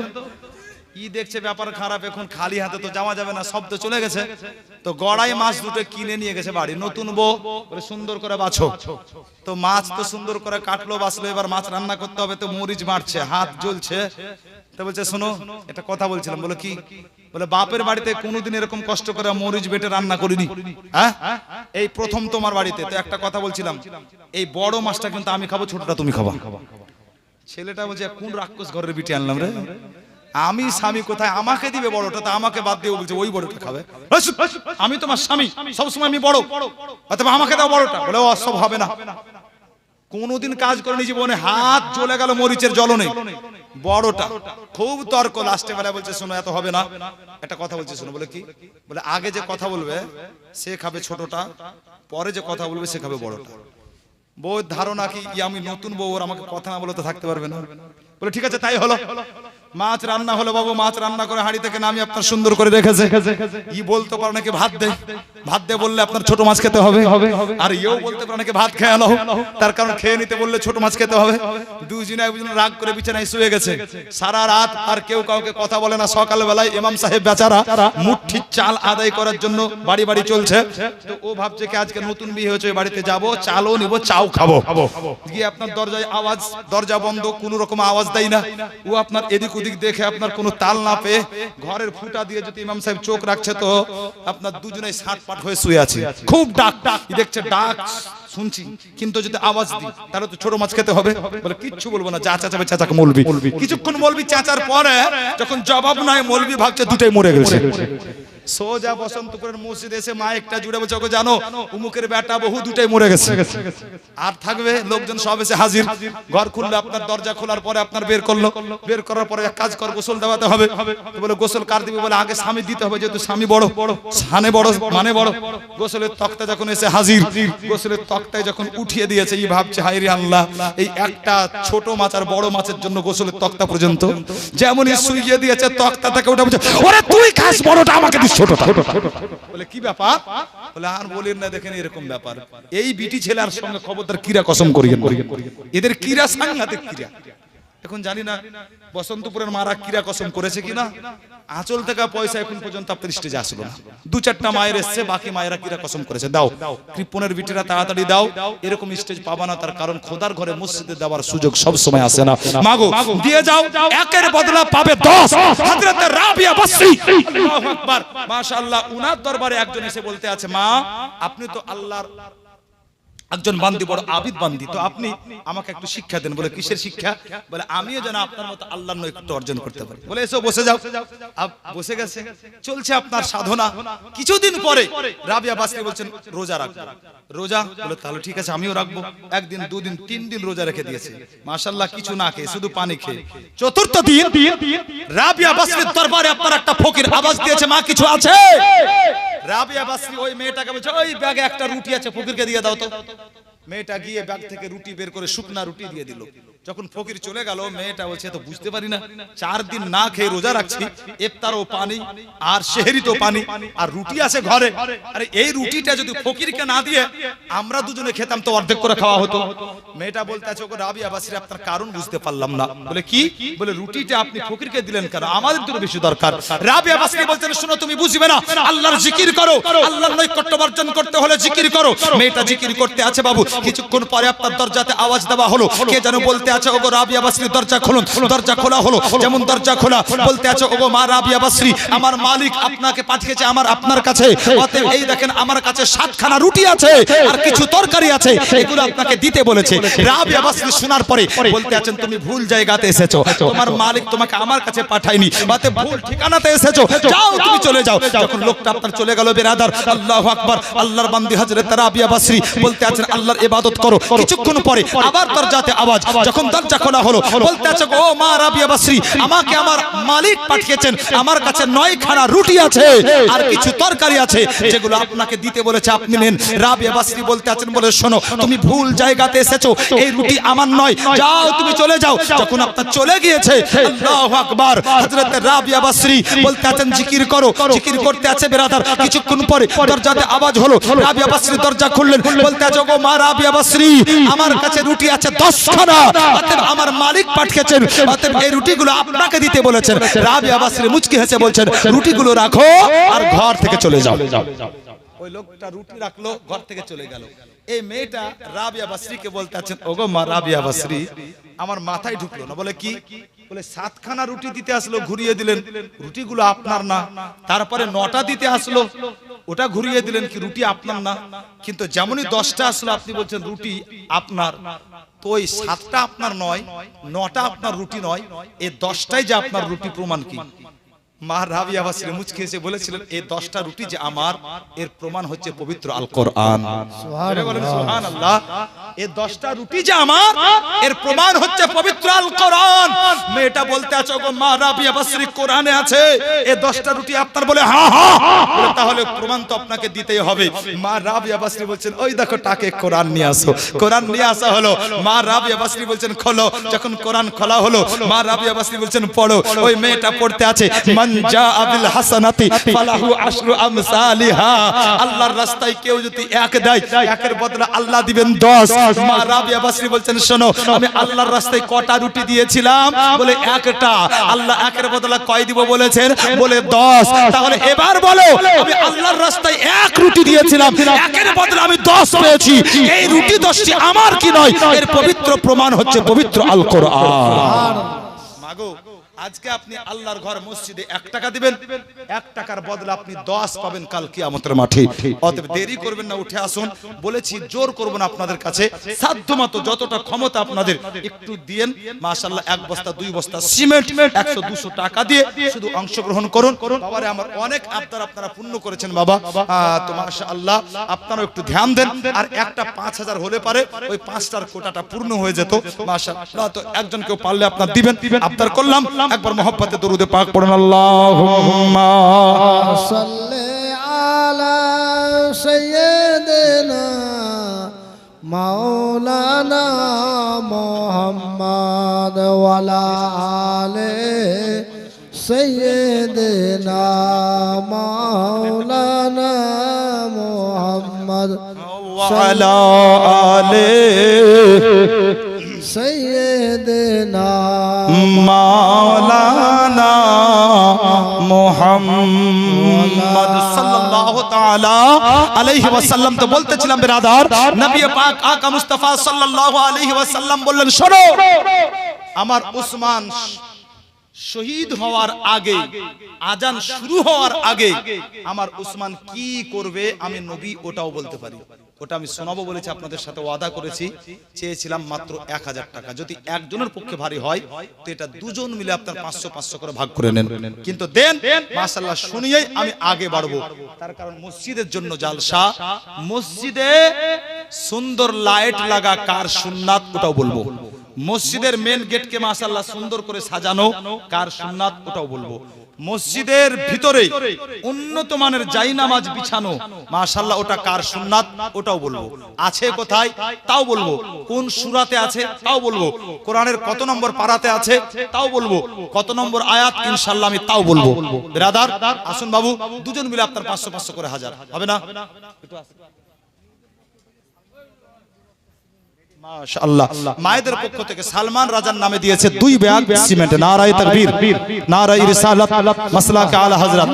কি দেখছে ব্যাপার খারাপ, এখন খালি হাতে তো যাওয়া যাবে না, সব তো চলে গেছে। তো গড়াই মাছ দুটো কিনে নিয়ে গেছে বাড়ি। নতুন বউ বলে সুন্দর করে বাছো। তো মাছ তো সুন্দর করে কাটলো বাছলো, এবার মাছ রান্না করতে হবে, তো মরিচ বাড়ছে, হাত জ্বলছে। তো বলছে শোনো, একটা কথা বলছিলাম। বলে কি? বলে বাপের বাড়িতে কোনোদিন এরকম কষ্ট করে মরিচ বেটে রান্না করিনি, হ্যাঁ এই প্রথম তোমার বাড়িতে। তো একটা কথা বলছিলাম, এই বড় মাছটা কিন্তু আমি খাবো, ছোটটা তুমি খাবা। ছেলেটা বলছে কোন রাক্ষস ঘরের বিটি আনলাম রে, আমি স্বামী কোথায়, আমাকে দিবে বড়টা, তো আমাকে বাদ দিয়ে বলছে ওই বড়টা খাবে। আমি তোমার স্বামী, সবসময় আমি বড়, অথবা আমাকে দাও বড়টা। বলে ও সব হবে না, কোনোদিন কাজ করেনি জীবনে, হাত জ্বলে গেল মরিচের জ্বলনে, বড়টা। খুব তর্ক, লাস্টে বেলা বলছে শোনো এত হবে না, একটা কথা বলছে শোনো। বলে কি? বলে আগে যে কথা বলবে সে খাবে ছোটটা, পরে যে কথা বলবে সে খাবে বড়টা। বউর ধারণা কি আমি নতুন বউ, ওর আমাকে কথা না বলে তো থাকতে পারবে না। বলে ঠিক আছে তাই হলো। মাছ রান্না হলো বাবু, মাছ রান্না করে হাঁড়ি থেকে নামিয়ে আপনার সুন্দর করে রেখেছে। ই বলতে পারে নাকি ভাত দে, ভাত দে বললে আপনার ছোট মাছ খেতে হবে। আর ইও বলতে পারে নাকি ভাত খেয়ে নাও, তার কারণ খেয়ে নিতে বললে ছোট মাছ খেতে হবে। দুজনে রাগ করে বিছানায় শুয়ে গেছে সারা রাত, আর কেউ কাউকে কথা বলে না। সকালবেলায় ইমাম সাহেব বেচারা মুঠি চাল আদায় করার জন্য বাড়ি বাড়ি চলছে। তো ও ভাবছে কি আজকে নতুন বিয়ে হয়েছে, বাড়িতে যাব, চালও নিব, চাও খাবো। গিয়ে আপনার দরজায় আওয়াজ, দরজা বন্ধ, কোনো রকম আওয়াজ দেয় না। ও আপনার এদিক ওদিক দেখে আপনার কোনো তাল না পেয়ে ঘরের ফুটা দিয়ে যদি ইমাম সাহেব চোখ রাখছে, তো আপনার দুজনেই সাটপাট হয়ে শুয়ে আছে। খুব ডাক দেখছে, ডাক শুনছি, কিন্তু যদি আওয়াজ দিই তাহলে তো ছোট মাছ খেতে হবে। বলে কিচ্ছু বলবো না, যা চাচাবে চাচাকে মলবি। কিছুক্ষণ মলবি চাচার পরে যখন জবাব নাই, মলবি ভাবছে দুটাই মরে গেছে। সোজা বসন্তপুরের মসজিদে এসে মা একটা জুড়ে বলছে ওকে জানো উমুকের বেটা বহু দুটাই মরে গেছে। আর থাকবে লোকজন সব এসে হাজির। ঘর খুললো, আপনার দরজা খোলার পরে আপনার বের করলো, বের করার পরে এক কাজ কর, গোসল দেওয়াতে হবে। বলে গোসল কার দিবে? বলে আগে স্বামী দিতে হবে, যেহেতু স্বামী বড়, সানে বড়, মানে বড়। গোসলের তক্তা যখন এসে হাজির, গোসলের তক্তায় যখন উঠিয়ে দিয়েছে, এই ভাবছে হায় রে আল্লাহ, এই একটা ছোট মাছ আর বড় মাছের জন্য গোসলের তক্তা পর্যন্ত যেমনই শুইয়ে দিয়েছে, তক্তা থেকে উঠে বলছে ওরে তুই খাস বড়টা, আমাকে দিস ছোটটা। বলে কি ব্যাপার? বলে আর বলেন না, দেখেন এরকম ব্যাপার। এই বিটি ছেলের সঙ্গে খবরদার কিরা কসম করিয়েন, এদের কিরা সাংঘাতিক কিরা। এখন জানি না বসন্তপুরের মারা কিরা কসম করেছে কিনা, আঁচল থেকে পয়সা এখন পর্যন্ত আপনার স্টেজে আসলো না। দু চারটা মায়ের এসছে, বাকি মায়েরা কিরা কসম করেছে। দাও কৃপণের বিটিরা তাড়াতাড়ি দাও, এরকম স্টেজ পাবা না, তার কারণ খোদার ঘরে মসজিদে দেওয়ার সুযোগ সব সময় আসে না। মাগো দিয়ে যাও, একের বদলা পাবে 10। হযরত রাবিয়া বসরি আল্লাহু আকবার, মাশাআল্লাহ, উনার দরবারে একজন এসে বলতে আছে মা আপনি তো আল্লাহর একজন বান্দি, বড় আবিদ বান্দি, তো আপনি আমাকে একটু শিক্ষা দেন। বলে কিসের শিক্ষা? বলে আমিও যেন আপনার মতো আল্লাহর নৈকট্য অর্জন করতে পারি। বলে এসো বসে যাও। বসে গেছে, চলছে আপনার সাধনা। কিছুদিন পরে রাবিয়া বাসরি বলছেন রোজা রাখবো। রোজা? বলে তাহলে ঠিক আছে আমিও রাখবো। একদিন, দুদিন, 3 দিন রোজা রেখে দিয়েছে মাশাআল্লাহ, কিছু না খেয়ে শুধু পানি খেয়ে। চতুর্থ দিন রাবিয়া বাসরির দরবারে আপনার একটা ফকির আওয়াজ দিয়েছে মা কিছু আছে? রাবিয়া বাসরি ওই মেয়েটাকে বলছে ওই ব্যাগে একটা রুটি আছে, ফকিরকে দিয়ে দাও তো। মেয়েটা গিয়ে ব্যাগ থেকে রুটি বের করে শুকনা রুটি দিয়ে দিল। যখন ফকির চলে গেল, মেয়েটা বলছে তো বুঝতে পারি না, 4 দিন না খেয়ে রোজা রাখছি, ইফতারও পানি আর সেহরিতেও পানি, আর রুটি আছে ঘরে। আরে এই রুটিটা যদি ফকিরকে না দিয়ে আমরা দুজনে খেতাম তো অর্ধেক করে খাওয়া হতো। মেয়েটা বলতে আছে ওগো রাবিয়া বাসরি আপনার কারণ বুঝতে পারলাম না। বলে কি? বলে রুটিটা আপনি ফকিরকে দিলেন কেন, আমাদের তো বেশি দরকার। রাবিয়া বাসরি বলতেন শোনো তুমি বুঝবে না, আল্লাহর জিকির করো, আল্লাহর নৈকট্য অর্জন করতে হলে জিকির করো। মেয়েটা জিকির করতে আছে বাবু, কিছুক্ষণ পরে আপনার দরজাতে আওয়াজ দেওয়া হলো। কে যেন বলতে আছে ওগো রাবিয়া বাসরি দরজা খুলুন। দরজা খোলা হলো, যেমন দরজা খোলা বলতে আছে ওগো মা রাবিয়া বাসরি আমার মালিক আপনাকে পাঠিয়েছে আমার আপনার কাছে। অতএব এই দেখেন আমার কাছে 7খানা রুটি আছে আর কিছু তরকারি আছে, এগুলো আপনাকে দিতে বলেছে। রাবিয়া বাসরি শোনার পরে বলতে আছেন তুমি ভুল জায়গাতে এসেছো, তোমার মালিক তোমাকে আমার কাছে পাঠায়নি, অতএব ভুল ঠিকানাতে এসেছো, যাও তুমি চলে যাও। যখন লোকটা আপনার চলে গেল বেরাদার, আল্লাহু আকবার, আল্লাহর বান্দি হযরত রাবিয়া বাসরি বলতে আছেন আল্লাহর ইবাদত করো। কিছুক্ষণ পরে আবার দরজাতে আওয়াজ, যখন যখন দরজা খোলা হলো বলতে আছে ও মা রাবিয়া বাসরি আমাকে আমার মালিক পাঠিয়েছেন আমার কাছে 9 খানা রুটি আছে আর কিছু তরকারি আছে যেগুলো আপনাকে দিতে বলেছে আপনি নেন রাবিয়া বাসরি বলতে আছেন বলে শোনো তুমি ভুল জায়গাতে এসেছো এই রুটি আমার নয় যাও তুমি চলে যাও যখন আপনার চলে গিয়েছে আল্লাহু আকবার হযরত রাবিয়া বাসরি বলতে আছেন জিকির করো জিকির করতে আছে বেরাদার কিছুক্ষণ পরে দরজাতে আওয়াজ হলো রাবিয়া বাসরি দরজা খুললেন বলতে আছে গো মা রাবিয়া বাসরি আমার কাছে রুটি আছে 10 খানা অতএব আমার মালিক পাঠিয়েছেন অতএব এই রুটিগুলো আপনাকে দিতে বলেছেন রাবিয়া বাসরি মুচকি হেসে বলছেন রুটিগুলো রাখো আর ঘর থেকে চলে যাও ওই লোকটা রুটি রাখলো ঘর থেকে চলে গেল এই মেয়েটা রাবিয়া বাসরিকে বলতে আছেন ওগো মা রাবিয়া বাসরি আমার মাথায় ঢুকলো না বলে কি বলে 7 খানা রুটি দিতে আসলো ঘুরিয়ে দিলেন রুটিগুলো আপনার না তারপরে 9টা দিতে আসলো ওটা ঘুরিয়ে দিলেন কি রুটি আপনার না কিন্তু যেমনই 10টা আসলো আপনি বলছেন রুটি আপনার তো ওই 7টা আপনার নয় 9টা আপনার রুটি নয় এই 10টাই যে আপনার রুটি প্রমাণ কি মা রাবিয়া বাসরি মুচকি হেসে বলেছিলেন এই 10টা রুটি যে আমার এর প্রমাণ হচ্ছে পবিত্র আল কোরআন সুবহানাল্লাহ এই 10টা রুটি যে আমার এর প্রমাণ হচ্ছে পবিত্র আল কোরআন মেয়েটা বলতে আছে গো মা রাবিয়া বাসরি কোরআনে আছে এই 10টা রুটি আপনার বলে হ্যাঁ হ্যাঁ বলে তাহলে প্রমাণ তো আপনাকে দিতেই হবে মা রাবিয়া বাসরি বলছেন ওই দেখো টাকে কোরআন নিয়ে আসো কোরআন নিয়ে আসা হলো মা রাবিয়া বাসরি বলছেন খোলো যখন কোরআন খোলা হলো মা রাবিয়া বাসরি বলছেন পড়ো ওই মেয়েটা পড়তে আছে জা আবিল হাসানাতি ফালাহু আশরু আমসালিহা আল্লাহর রাস্তায় কেউ যদি এক দেয় একের বদলে আল্লাহ দিবেন 10 মা রাবিয়া বাসরি বলছেন শোনো আমি আল্লাহর রাস্তায় কটা রুটি দিয়েছিলাম বলে একটা আল্লাহ একের বদলে কয় দিব বলেছেন বলে 10 তাহলে এবার বলো আমি আল্লাহর রাস্তায় এক রুটি দিয়েছিলাম একের বদলে আমি 10 পেয়েছি এই রুটি 10টি আমার কি নয় এর পবিত্র প্রমাণ হচ্ছে পবিত্র আল কোরআন মাগো আজকে আপনি আল্লাহর ঘর মসজিদে 1 টাকা দিবেন 1 টাকার বদলে আপনি 10 পাবেন কাল কিয়ামতের মাঠে অতএব দেরি করবেন না উঠে আসুন বলেছি জোর করব না আপনাদের কাছে সাধ্যমতো যতটা ক্ষমতা আপনাদের একটু দেন মাশাআল্লাহ 1 বস্তা 2 বস্তা সিমেন্ট 100 200 টাকা দিয়ে শুধু অংশগ্রহণ করুন বাবারে আমার অনেক আবদার আপনারা পূর্ণ করেছেন বাবা তো মাশাআল্লাহ আপনারা একটু ধ্যান দেন আর একটা 5000 হলে পারে ওই 5টার কোটাটা পূর্ণ হয়ে যেত মাশাআল্লাহ তো একজন কেউ পারলে আপনারা দিবেন আবদার করলাম একবার মোহাব্বতে দরুদে পাক পড়ুন আল্লাহুম্মা সাল্লি আলা সাইয়্যিদিনা মাওলানা মুহাম্মদ ওয়া আলা আলি সাইয়্যিদিনা মাওলানা মুহাম্মদ ওয়া আলা আলি সাইয়্যিদিনা মাওলানা মুহাম্মদ সাল্লাল্লাহু তাআলা আলাইহি ওয়াসাল্লাম তো বলতেছিলাম বিরাদার নবী পাক আকা মুস্তাফা সাল্লাল্লাহু আলাইহি ওয়াসাল্লাম বললেন শোনো আমার উসমান শহীদ হওয়ার আগে আজান শুরু হওয়ার আগে আমার উসমান কি করবে আমি নবী ওটাও বলতে পারি ওটা আমি শোনাবো বলেছি আপনাদের সাথে ওয়াদা করেছি চেয়েছিলাম মাত্র 1000 টাকা যদি একজনের পক্ষে ভারী হয় তো এটা দুজন মিলে আপনার 500 500 করে ভাগ করে নেন কিন্তু দেন মাশাআল্লাহ শুনিয়েই আমি আগে বাড়বো তার কারণ মসজিদের জন্য জালসা মসজিদে সুন্দর লাইট লাগা কার সুন্নাত ওটাও বলবো মসজিদের মেন গেটকে মাশাআল্লাহ সুন্দর করে সাজানো কার সুন্নাত ওটাও বলবো মসজিদের ভিতরে উন্নত মানের জায়নামাজ বিছানো মাশাআল্লাহ ওটা কার সুন্নাত ওটাও বলবো আছে কোথায় তাও বলবো কোন সূরাতে আছে তাও বলবো কোরআনের কত নম্বর পারাতে আছে তাও বলবো কত নম্বর আয়াত ইনশাআল্লাহ আমি তাও বলবো ব্রাদার আসুন বাবু দুজন মিলে আপনার 500 500 করে হাজার হবে না একটু আসুন মাশাআল্লাহ মায়েদের পক্ষ থেকে সালমান রাজার নামে দিয়েছে 2 ব্যাগ সিমেন্ট নারায়ে তাকবীর নারায়ে রিসালাত মাসলাকে আলা হযরত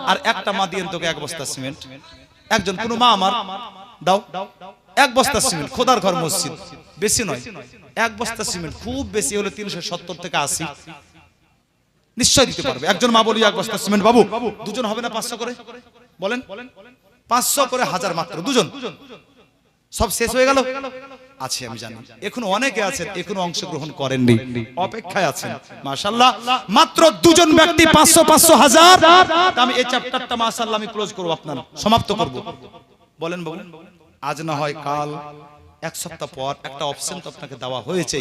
আর একটা মা দিয়েন তোকে 1 বস্তা সিমেন্ট একজন কোন মা আমার দাও 1 বস্তা সিমেন্ট খোদার ঘর মসজিদ বেশি নয় 1 বস্তা সিমেন্ট খুব বেশি হলে 370 থেকে 80 নিশ্চয় দিতে পারবে একজন মা বলি 1 বস্তা সিমেন্ট বাবু দুজন হবে না 500 করে বলেন 500 করে হাজার মাত্র দুজন সব শেষ হয়ে গেল আছে আমি জানি এখনো অনেকে আছেন এখনো অংশগ্রহণ করেননি অপেক্ষায় আছেন মাশাআল্লাহ মাত্র দুজন ব্যক্তি 500 500 হাজার আমি এই চ্যাপ্টারটা মাশাআল্লাহ আমি ক্লোজ করব আপনার সমাপ্ত করব বলেন বাবু আজ না হয় কাল এক সপ্তাহ পর একটা অপশন তো আপনাকে দেওয়া হয়েছে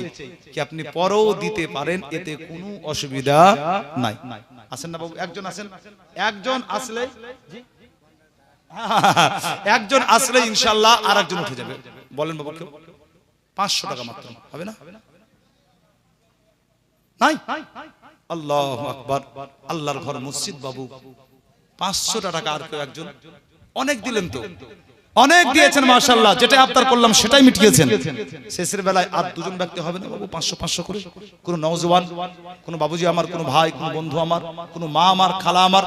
কি আপনি পরেও দিতে পারেন, এতে কোনো অসুবিধা নাই। আসেন না বাবু, একজন আসেন, একজন আসলে একজন আসলে ইনশাআল্লাহ আর একজন উঠে যাবে। বলেন বাবু, কেউ 500 টাকা মাত্র হবে না? নাই? আল্লাহু আকবার, আল্লাহর ঘর মসজিদ বাবু, 500 টাকা। আর কেউ একজন? অনেক দিলেন তো, অনেক দিয়েছেন মাশাআল্লাহ, যেটা আবদার করলাম সেটাই মিটিয়েছেন। শেষের বেলায় আর দুজন ব্যক্তি হবে না বাবু? 500 করে কোন নওজওয়ান, কোন বাবুজি আমার, কোন ভাই, কোন বন্ধু আমার, কোন মা আমার, খালা আমার,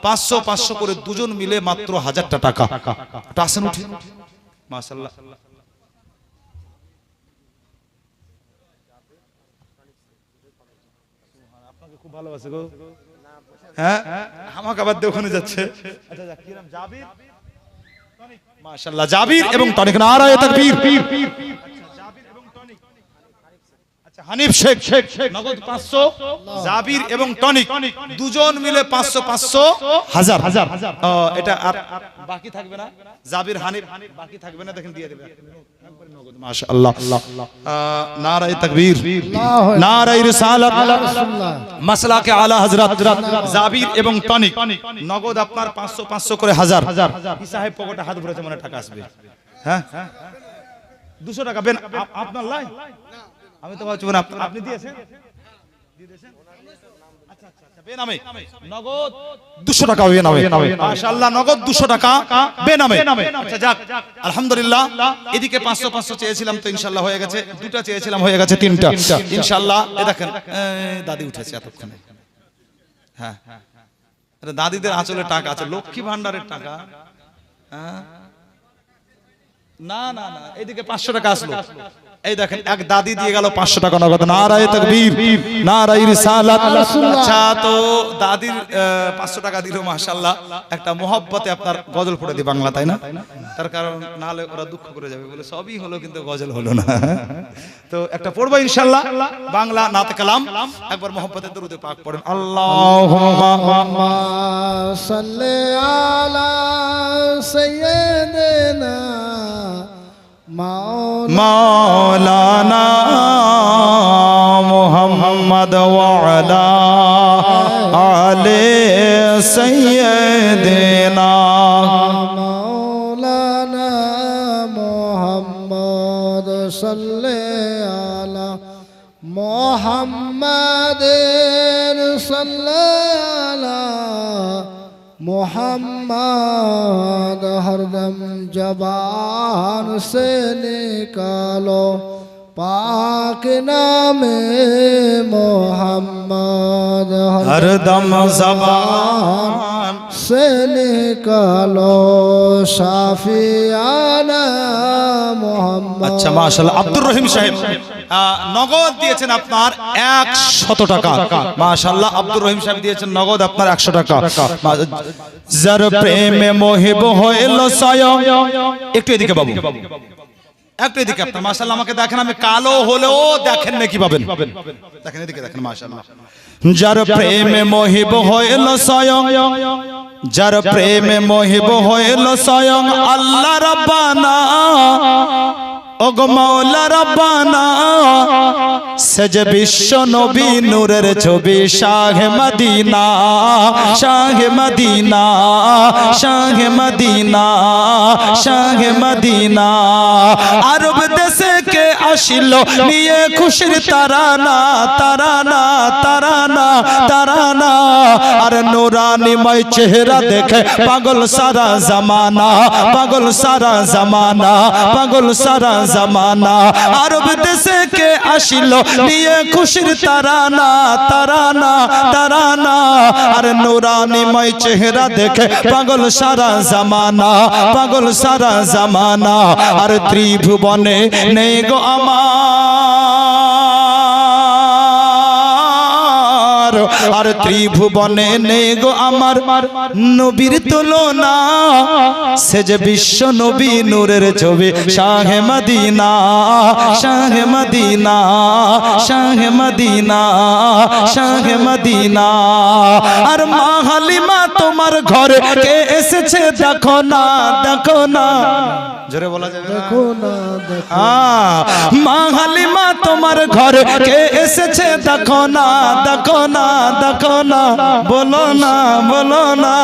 500 করে দুজন মিলে মাত্র 1000 টাকা। ওটা আসেন উঠে মাশাআল্লাহ। আপনাকে খুব ভালোবাসে গো। হ্যাঁ, আমাকে আবার দিয়ে ওখানে যাচ্ছে। আচ্ছা যা, কি নাম? জাবির, মাশাআল্লাহ, জাবির এবং টনিক। নারায়ে তাকবীর। জাবির এবং টনিক। আচ্ছা, হানিফ শেখ নগদ 500, জাবির এবং টনিক দুজন মিলে 500 হাজার। এটা আর বাকি থাকবে না? জাবির, হানিফ বাকি থাকবে না, দেখেন দিয়ে দেবে একবারে নগদ। মাশাআল্লাহ, নারায়ে তাকবীর, নারায়ে রিসালাত, মাসলাকে আলা হযরত। জাবির এবং টনিক নগদ আপনার 500 করে হাজার। কি সাহেব পকেটে হাত ভরেছে, মনে টাকা আসবে। হ্যাঁ, 200 টাকা বেন আপনার লাই? আমি তো ভাবছি আপনি দিয়েছেন। আচ্ছা আচ্ছা আচ্ছা, বেনামে নগদ 200 টাকা বেনামে। মাশাআল্লাহ, নগদ 200 টাকা বেনামে। আচ্ছা যাক, আলহামদুলিল্লাহ। এদিকে 500 চেয়েছিলাম তো ইনশাআল্লাহ হয়ে গেছে। দুটো চেয়েছিলাম হয়ে গেছে 3টা ইনশাআল্লাহ। এই দেখেন দাদি উঠেছে এতক্ষণে। হ্যাঁ, আরে দাদিদের আঁচলে টাকা আছে, লক্ষ্মী ভান্ডারের টাকা। হ্যাঁ, না না না, এইদিকে 500 টাকা আসলো। এই দেখেন, এক দাদি দিয়ে গেল 500 টাকা নগদ। নারায়ে তাকবীর, নারায়ে রিসালাত। আচ্ছা, তো দাদির 500 টাকা দিল মাশাআল্লাহ। একটা মোহব্বতে আপনার গজল পড়ে দি বাংলা, তাই না? তার কারণ না হলে ওরা দুঃখ করে যাবে, বলে সবই হলো কিন্তু গজল হলো না। তো একটা পড়বো ইনশাআল্লাহ, বাংলা নাতে কালাম। একবার মোহব্বতে দরুদে পাক পড়েন। আল্লাহুম্মা সাল্লি আলা সাইয়্যিদিনা মাওলানা মুহাম্মদ ওয়া আলা আলি সাইয়্যিদিনা মাওলানা মুহাম্মদ সাল্লি আলা মুহাম্মাদিন সাল্লি আলা मोहम्मद हरदम जबान से निकालो पाक नामे मोहम्मद हरदम ज़बान से निकालो शाफियाना मोहम्मद। अच्छा माशाल्लाह, আব্দুর রহিম সাহেব নগদ দিয়েছেন আপনার 100 টাকা। মাশাআল্লাহ, আব্দুর রহিম সাহেব দিয়েছেন নগদ আপনার 100 টাকা। যার প্রেমে মোহিব হইল স্বয়ং। একটু এদিকে বাবু, একটু এদিকে আপনার। মাশাআল্লাহ, আমাকে দেখেন, আমি কালো হলেও দেখেন না কি পাবেন। দেখেন এদিকে দেখেন, মাশাআল্লাহ। যার প্রেমে মোহিব হইল স্বয়ং, যার প্রেমে মোহিব হইল স্বয়ং আল্লাহ রাব্বানা, ওগো মাওলা রাব্বানা। সেজে বিশ্ব নবী নূরের ছবি শাহে মদিনা, শাহে মদিনা, শাহে মদিনা, শাহে মদিনা। আরব দেশে কে আসিল নিয়ে খুশির তারানা, তারানা, তারানা, তারানা। আর নূরানিময় চেহারা দেখে পাগল সারা জামানা, পাগল সারা জামানা, পাগল সারা জামানা। আরব দেশে কে আসিল নিয়ে খুশির তারানা, তারানা, তারানা। আর নূরানিময় চেহারা দেখে পাগল সারা জামানা, পাগল সারা জামানা। আর ত্রিভুবনে নেই গো আমার, আর ত্রিভুবনে নেই গো আমার নবীর তুলনা। সে যে বিশ্ব নবী নূরের ছবি শাহে মদিনা, শাহে মদিনা, শাহে মদিনা, শাহে মদিনা। আর মা হালিমা তোমার ঘরে কে এসেছে দেখো না, দেখো না, জোরে বলা যাবে না? দেখো না দেখো মা হালিমা তোমার ঘরে কে এসেছে দেখো না, দেখো না, দেখো না, বলো না, বলো না।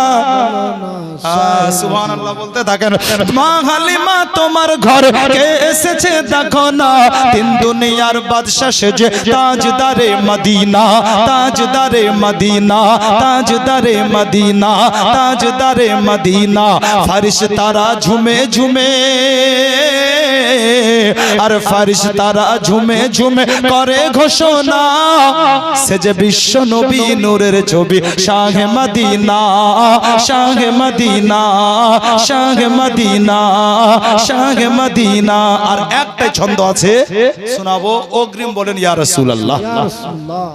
সুবহানাল্লাহ বলতে থাকেন। মা হালিমা তোমার ঘরে কে এসেছে দেখো না, তিন দুনিয়ার বাদশা সেজে তাজদারে মদিনা, তাজদারে মদিনা, তাজদারে মদিনা, তাজদারে মদিনা। ফরিশতারা ঝুমে ঝুমে, আর ফরিশতারা ঝুমে ঝুমে করে ঘোষণা, সেজে বিশ্ব নবী নূরের ছবি শাহে মদিনা, শাহে মদিনা, শাহে মদিনা, শাহে মদিনা। আর একটা ছন্দ আছে শোনাবো, অগ্রিম বলেন ইয়া রাসূলুল্লাহ। ইয়া রাসূলুল্লাহ।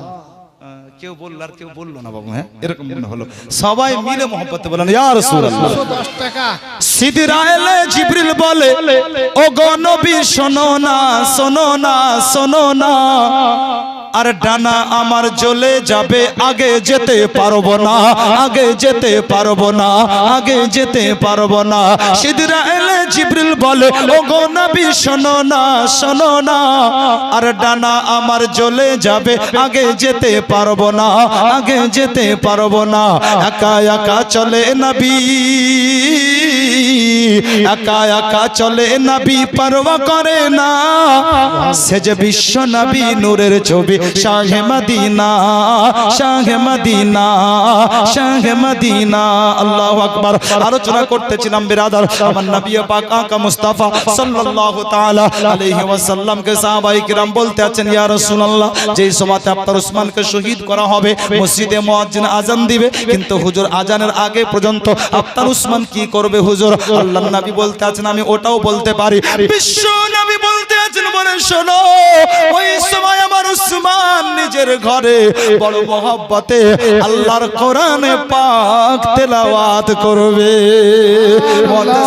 কেউ বলল আর কেউ বললো না বাবু, হ্যাঁ এরকম মনে হলো। সবাই মিলে মোহব্বতে বলেন ইয়া রাসূলুল্লাহ। 10 টাকা সিদরা এলে জিবরিল বলে, ও গো নবী শোনো না, শোনো না, শোনো না, আর ডানা আমার জ্বলে যাবে, আগে যেতে পারবো না, আগে যেতে পারবো না, আগে যেতে পারবো না। সিদরা এলে জিবরিল বলে, ও গো নবী শোনো না, শোনো না, আর ডানা আমার জ্বলে যাবে, আগে যেতে পারবো না, আগে যেতে পারবো না। একা একা চলে নবী, একা একা চলে নবী, পরোয়া করে না, সেজে বিশ্ব নবী নূরের ছবি শাহে মদিনা, শাহে মদিনা, শাহে মদিনা। আল্লাহু আকবার। আলোচনা করতেছিলাম বিরাদার, আমার নবী পাক আকা মুস্তাফা সাল্লাল্লাহু তাআলা আলাইহি ওয়াসাল্লাম কে সাহাবায়ে কিরাম বলতে আছেন, ইয়া রাসূলুল্লাহ, যেই সময়তে আপনার উসমানকে শহীদ করা হবে, মসজিদে মুয়াজ্জিন আজান দিবে, কিন্তু হুজুর আজানের আগে পর্যন্ত আপনার উসমান কি করবে হুজুর? আল্লাহর নবী বলতে আছেন, আমি ওটাও বলতে পারি। বিশ্ব নবী বলতে আছেন, বলে শোনো, ওই সময় আমার উসমান নিজের ঘরে বড় মহব্বতে আল্লাহর কোরআনে পাক তেলাওয়াত করবে।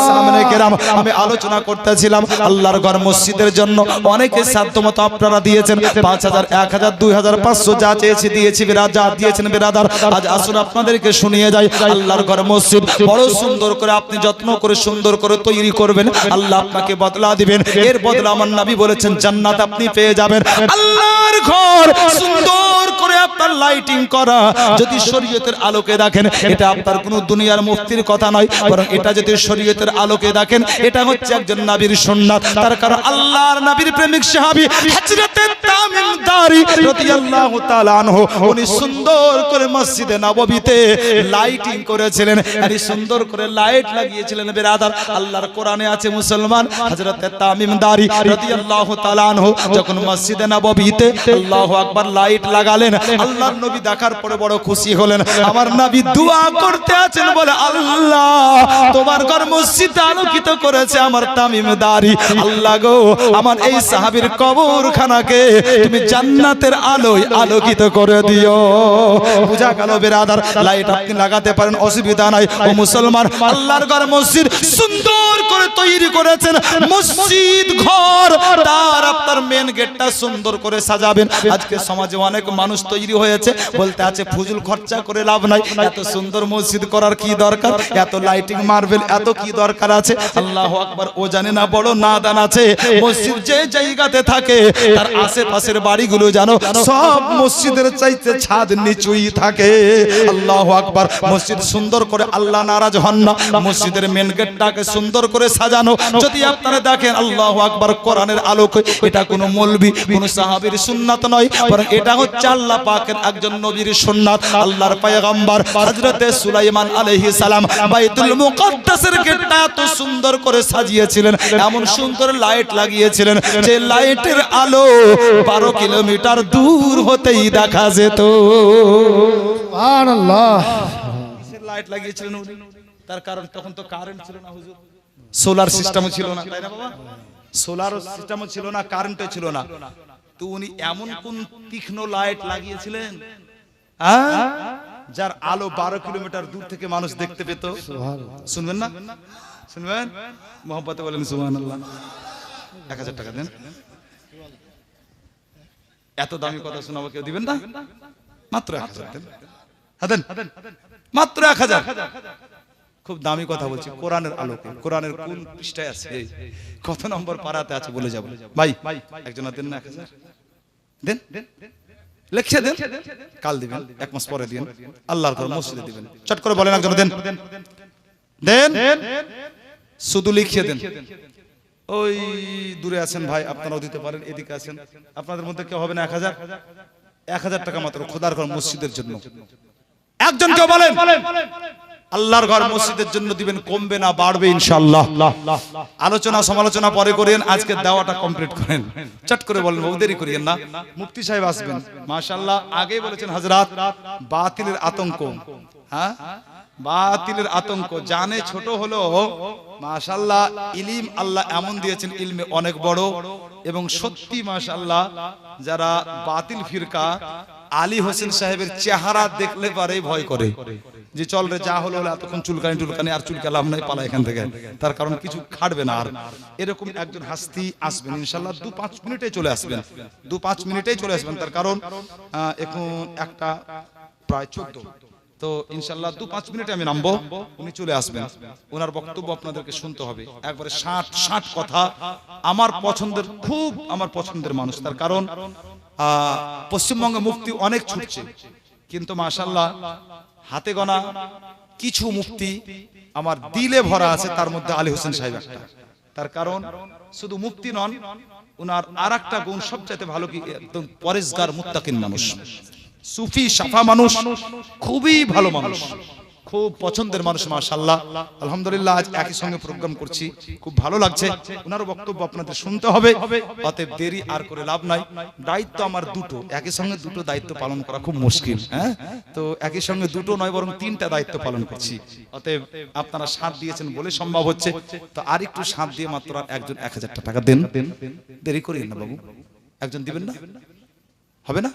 সামনে কেরাম আমি আলোচনা করতেছিলাম, আল্লাহর ঘর মসজিদের জন্য অনেকে সাধ্যমতো আপনারা দিয়েছেন, 5000, 1000, 2500 যা চেয়েছি দিয়েছি, যা দিয়েছেন বিরাদার। আজ আসুন আপনাদেরকে শুনিয়ে যাই, আল্লাহর ঘর মসজিদ বড় সুন্দর করে আপনি যত্ন করে সুন্দর করে তৈরি করবেন, আল্লাহ আপনাকে বদলা দিবেন। এর বদলা আমার নবী বলেছেন জান্নাত আপনি পেয়ে যাবেন। আল্লাহর ঘর সুন্দর করে আপনার লাইটিং করা, যদি শরীয়তের আলোকে দেখেন, এটা আপনার কোনো দুনিয়ার মুফতির কথা নয়, বরং এটা যদি শরীয়তের আলোকে দেখেন, এটা হচ্ছে একজন নবীর সুন্নাত। তার কারণ আল্লাহর নবীর প্রেমিক সাহাবী হযরতে তামিম দারি রাদিয়াল্লাহু তাআলা আনহু, উনি সুন্দর করে মসজিদে নববীতে লাইটিং করেছিলেন, আর সুন্দর করে লাইট লাগিয়েছিলেন বিরাদার। আল্লাহর কোরআনে আছে, মুসলমান হযরতে তামিম দারি রাদিয়াল্লাহু তাআলা আনহু যখন মসজিদে নববীতে আল্লাহু আকবার লাইট লাগালেন, আল্লাহর নবী দেখার পরে বড় খুশি হলেন। আমার নবী দোয়া করতে আছেন, বলে আল্লাহ তোমার ঘর মসজিদ আলোকিত করেছে আমার তামিম দারি, আল্লাহ গো আমার এই সাহাবীর কবরখানাকে তুমি জান্নাতের আলোয় আলোকিত করে দিও। বুঝা গেল বিরাদার, লাইট আপনি লাগাতে পারেন, অসুবিধা নাই। ও মুসলমান, আল্লাহর ঘর মসজিদ সুন্দর করে তৈরি করেছেন, মসজিদ ঘর তার আপনার মেন গেটটা সুন্দর করে সাজাবেন। আজকে সমাজে অনেক মানুষ তৈরি হয়েছে, বলতে আছে ফুজুল খরচা করে লাভ নাই, এত সুন্দর মসজিদ করার কি দরকার, এত লাইটিং মার্বেল এত কি দরকার আছে? আল্লাহু আকবার। ও জানে না বড় নাদান আছে, মসজিদ যে জায়গাতে থাকে তার আশেপাশের বাড়িগুলো জানো সব মসজিদের চাইতে ছাদ নিচুই থাকে। আল্লাহু আকবার। মসজিদ সুন্দর করে আল্লাহ নারাজ হন না, মসজিদের মেন গেটটাকে সুন্দর করে সাজানো। যদি আপনারা দেখেন আল্লাহু আকবার, কোরআনের আলোকে, এটা কোনো মৌলবি কোনো সাহাবীর সুন্নাত নয়, বরং এটা হচ্ছে আল্লাহ পাকের একজন নবীর সুন্নাত। আল্লাহর পয়গম্বর হযরতে সুলাইমান আলাইহিস সালাম বাইতুল মুকাদ্দাসের গেটটা এত সুন্দর করে সাজিয়েছিলেন, এমন সুন্দর লাইট লাগিয়েছিলেন যে লাইটের আলো 12 কিলোমিটার দূর হতেই দেখা যেত। সুবহানাল্লাহ। কিসের লাইট লাগিয়েছিলেন উনি? তার কারণ তখন তো কারেন্ট ছিল না হুজুর, সোলার সিস্টেমও ছিল না, তাই না বাবা? সোলার সিস্টেমও ছিল না, কারেন্টও ছিল না, তো উনি এমন কোন তীক্ষ্ণ লাইট লাগিয়েছিলেন যার আলো 12 কিলোমিটার দূর থেকে মানুষ দেখতে পেত। শুনবেন না? শুনবেন? মোহাম্মতে বলেন সুবহানাল্লাহ। 1000 টাকা দেন। এত দামি কথা শোনাবো, কেউ দিবেন না? মাত্র 1000 দেন। দেন মাত্র 1000। খুব দামি কথা বলছি, কোরআনের আলোকে। কোরআনের কোন পৃষ্ঠায় আছে, কত নম্বর পারাতে আছে বলে যাব ভাই। একজন দেন না 1000, দেন লিখে দেন, কাল দিবেন, 1 মাস পরে দিবেন, আল্লাহর ঘর মসজিদে দিবেন। চট করে বলেন একজন দেন দেন, শুধু লিখিয়ে দেন। ওই দূরে আছেন ভাই, আপনারাও দিতে পারেন, এদিকে আছেন, আপনাদের মধ্যে কেউ হবে না 1000? 1000 টাকা মাত্র খোদার ঘর মসজিদের জন্য। একজন কেউ বলেন আল্লাহর ঘর মসজিদের জন্য দিবেন, কমবে না বাড়বে ইনশাআল্লাহ। আলোচনা সমালোচনা পরে করেন, আজকে দাওয়াটা কমপ্লিট করেন। চট করে বলেন, বহু দেরি করিয়েন না। মুফতি সাহেব আসবেন মাশাআল্লাহ, আগেই বলেছেন হযরত, বাতিলের আতঙ্ক, হ্যাঁ বাতিলের আতঙ্ক জানে ছোট হলো মাশাআল্লাহ, ইলম আল্লাহ এমন দিয়েছেন, ইলমে অনেক বড়। এবং সত্যি মাশাআল্লাহ যারা বাতিল ফিরকা, আলী হোসেন সাহেবের চেহারা দেখলে পারে ভয় করে যে চল রে, যা হলো এতক্ষণ চুলকানি আর চুলকালাম নাই, পালা এখান থেকে, তার কারণ কিছু খাটবে না আর। এরকম একজন হাস্তি আসবেন ইনশাআল্লাহ, 2-5 মিনিটে চলে আসবেন, 2-5 মিনিটেই চলে আসবেন। তার কারণ এখন একটা প্রায় 14, তো ইনশাআল্লাহ 2-5 মিনিটে আমি নামবো, উনি চলে আসবেন। ওনার বক্তব্য আপনাদেরকে শুনতে হবে, একবারে 60 কথা। আমার পছন্দের, খুব আমার পছন্দের মানুষ। তার কারণ পশ্চিমবঙ্গে মুফতি অনেক ছুটছে, কিন্তু মাশাআল্লাহ হাতে গোনা কিছু মুফতি আমার দিলে ভরা আছে, তার মধ্যে আলী হোসেন সাহেব একটা। তার কারণ শুধু মুফতি নন, ওনার আরেকটা গুণ সবচেয়ে ভালো, কি একদম পরেশগার মুত্তাকিন মানুষ, সুফি সাফা মানুষ, খুবই ভালো মানুষ, খুব পছন্দের মানুষ মাশাআল্লাহ। আলহামদুলিল্লাহ আজ একই সঙ্গে প্রোগ্রাম করছি, খুব ভালো লাগছে। ওনার বক্তব্য আপনাদের শুনতে হবে, অতএব দেরি আর করে লাভ নাই। দায়িত্ব আমার দুটো, একই সঙ্গে দুটো দায়িত্ব পালন করা খুব মুশকিল, হ্যাঁ তো একই সঙ্গে দুটো নয় বরং 3টা দায়িত্ব পালন করছি। অতএব আপনারা সাথ দিয়েছেন বলে সম্ভব হচ্ছে, তো আর একটু সাথ দিয়ে মাত্র আর একজন 1000 টাকা দেন, দেরি করিয়েন না বাবু। একজন দিবেন না, হবে না?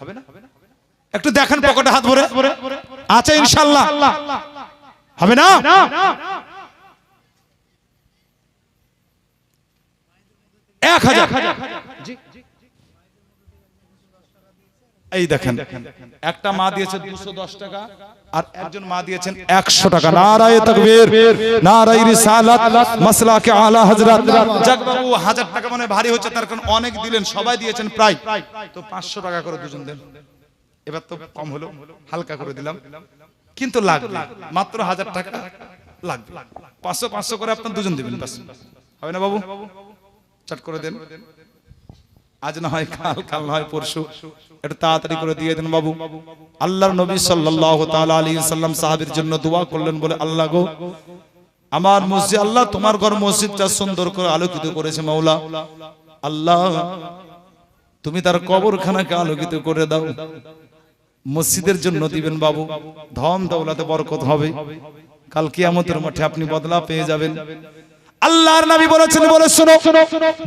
একটু দেখেন পকেটে হাত ভরে আছে ইনশাআল্লাহ, হবে না? এক 1000। এই দেখেন, একটা মা দিয়েছে 210 টাকা, আর একজন মা দিয়েছেন 100 টাকা। নারায়ে তাকবীর, নারায়ে রিসালাত, মাসলাকে আলা হযরত। যাক বাবু, 1000 টাকা মানে ভারী হচ্ছে, তার কারণ অনেক দিলেন, সবাই দিয়েছেন প্রায়, তো 500 টাকা করে দুজন দেন। এবার তো কম হলো, হালকা করে দিলাম, কিন্তু লাগবে মাত্র 1000 টাকা লাগবে। 500 করে আপনার দুজন দিবেন, বাস হবে না বাবু? চট করে দেন, আজ না হয় কাল, কাল না হয় পরশু, এটা তাড়াতাড়ি করে দিয়ে দেন বাবু। আল্লাহর নবী সাল্লাল্লাহু তাআলা আলাইহি সাল্লাম সাহাবীর জন্য দোয়া করলেন, বলে আল্লাহ গো, আমার মসজিদ, আল্লাহ তোমার ঘর মসজিদটা সুন্দর করে আলোকিত করেছে মাওলা, আল্লাহ তুমি তার কবরখানাকে আলোকিত করে দাও। মসজিদের জন্য দিবেন বাবু, ধন দৌলতে বরকত হবে, কাল কিয়ামতের মাঠে আপনি বদলা পেয়ে যাবেন। আল্লাহর নবী বলেছেন, বলে শোনো,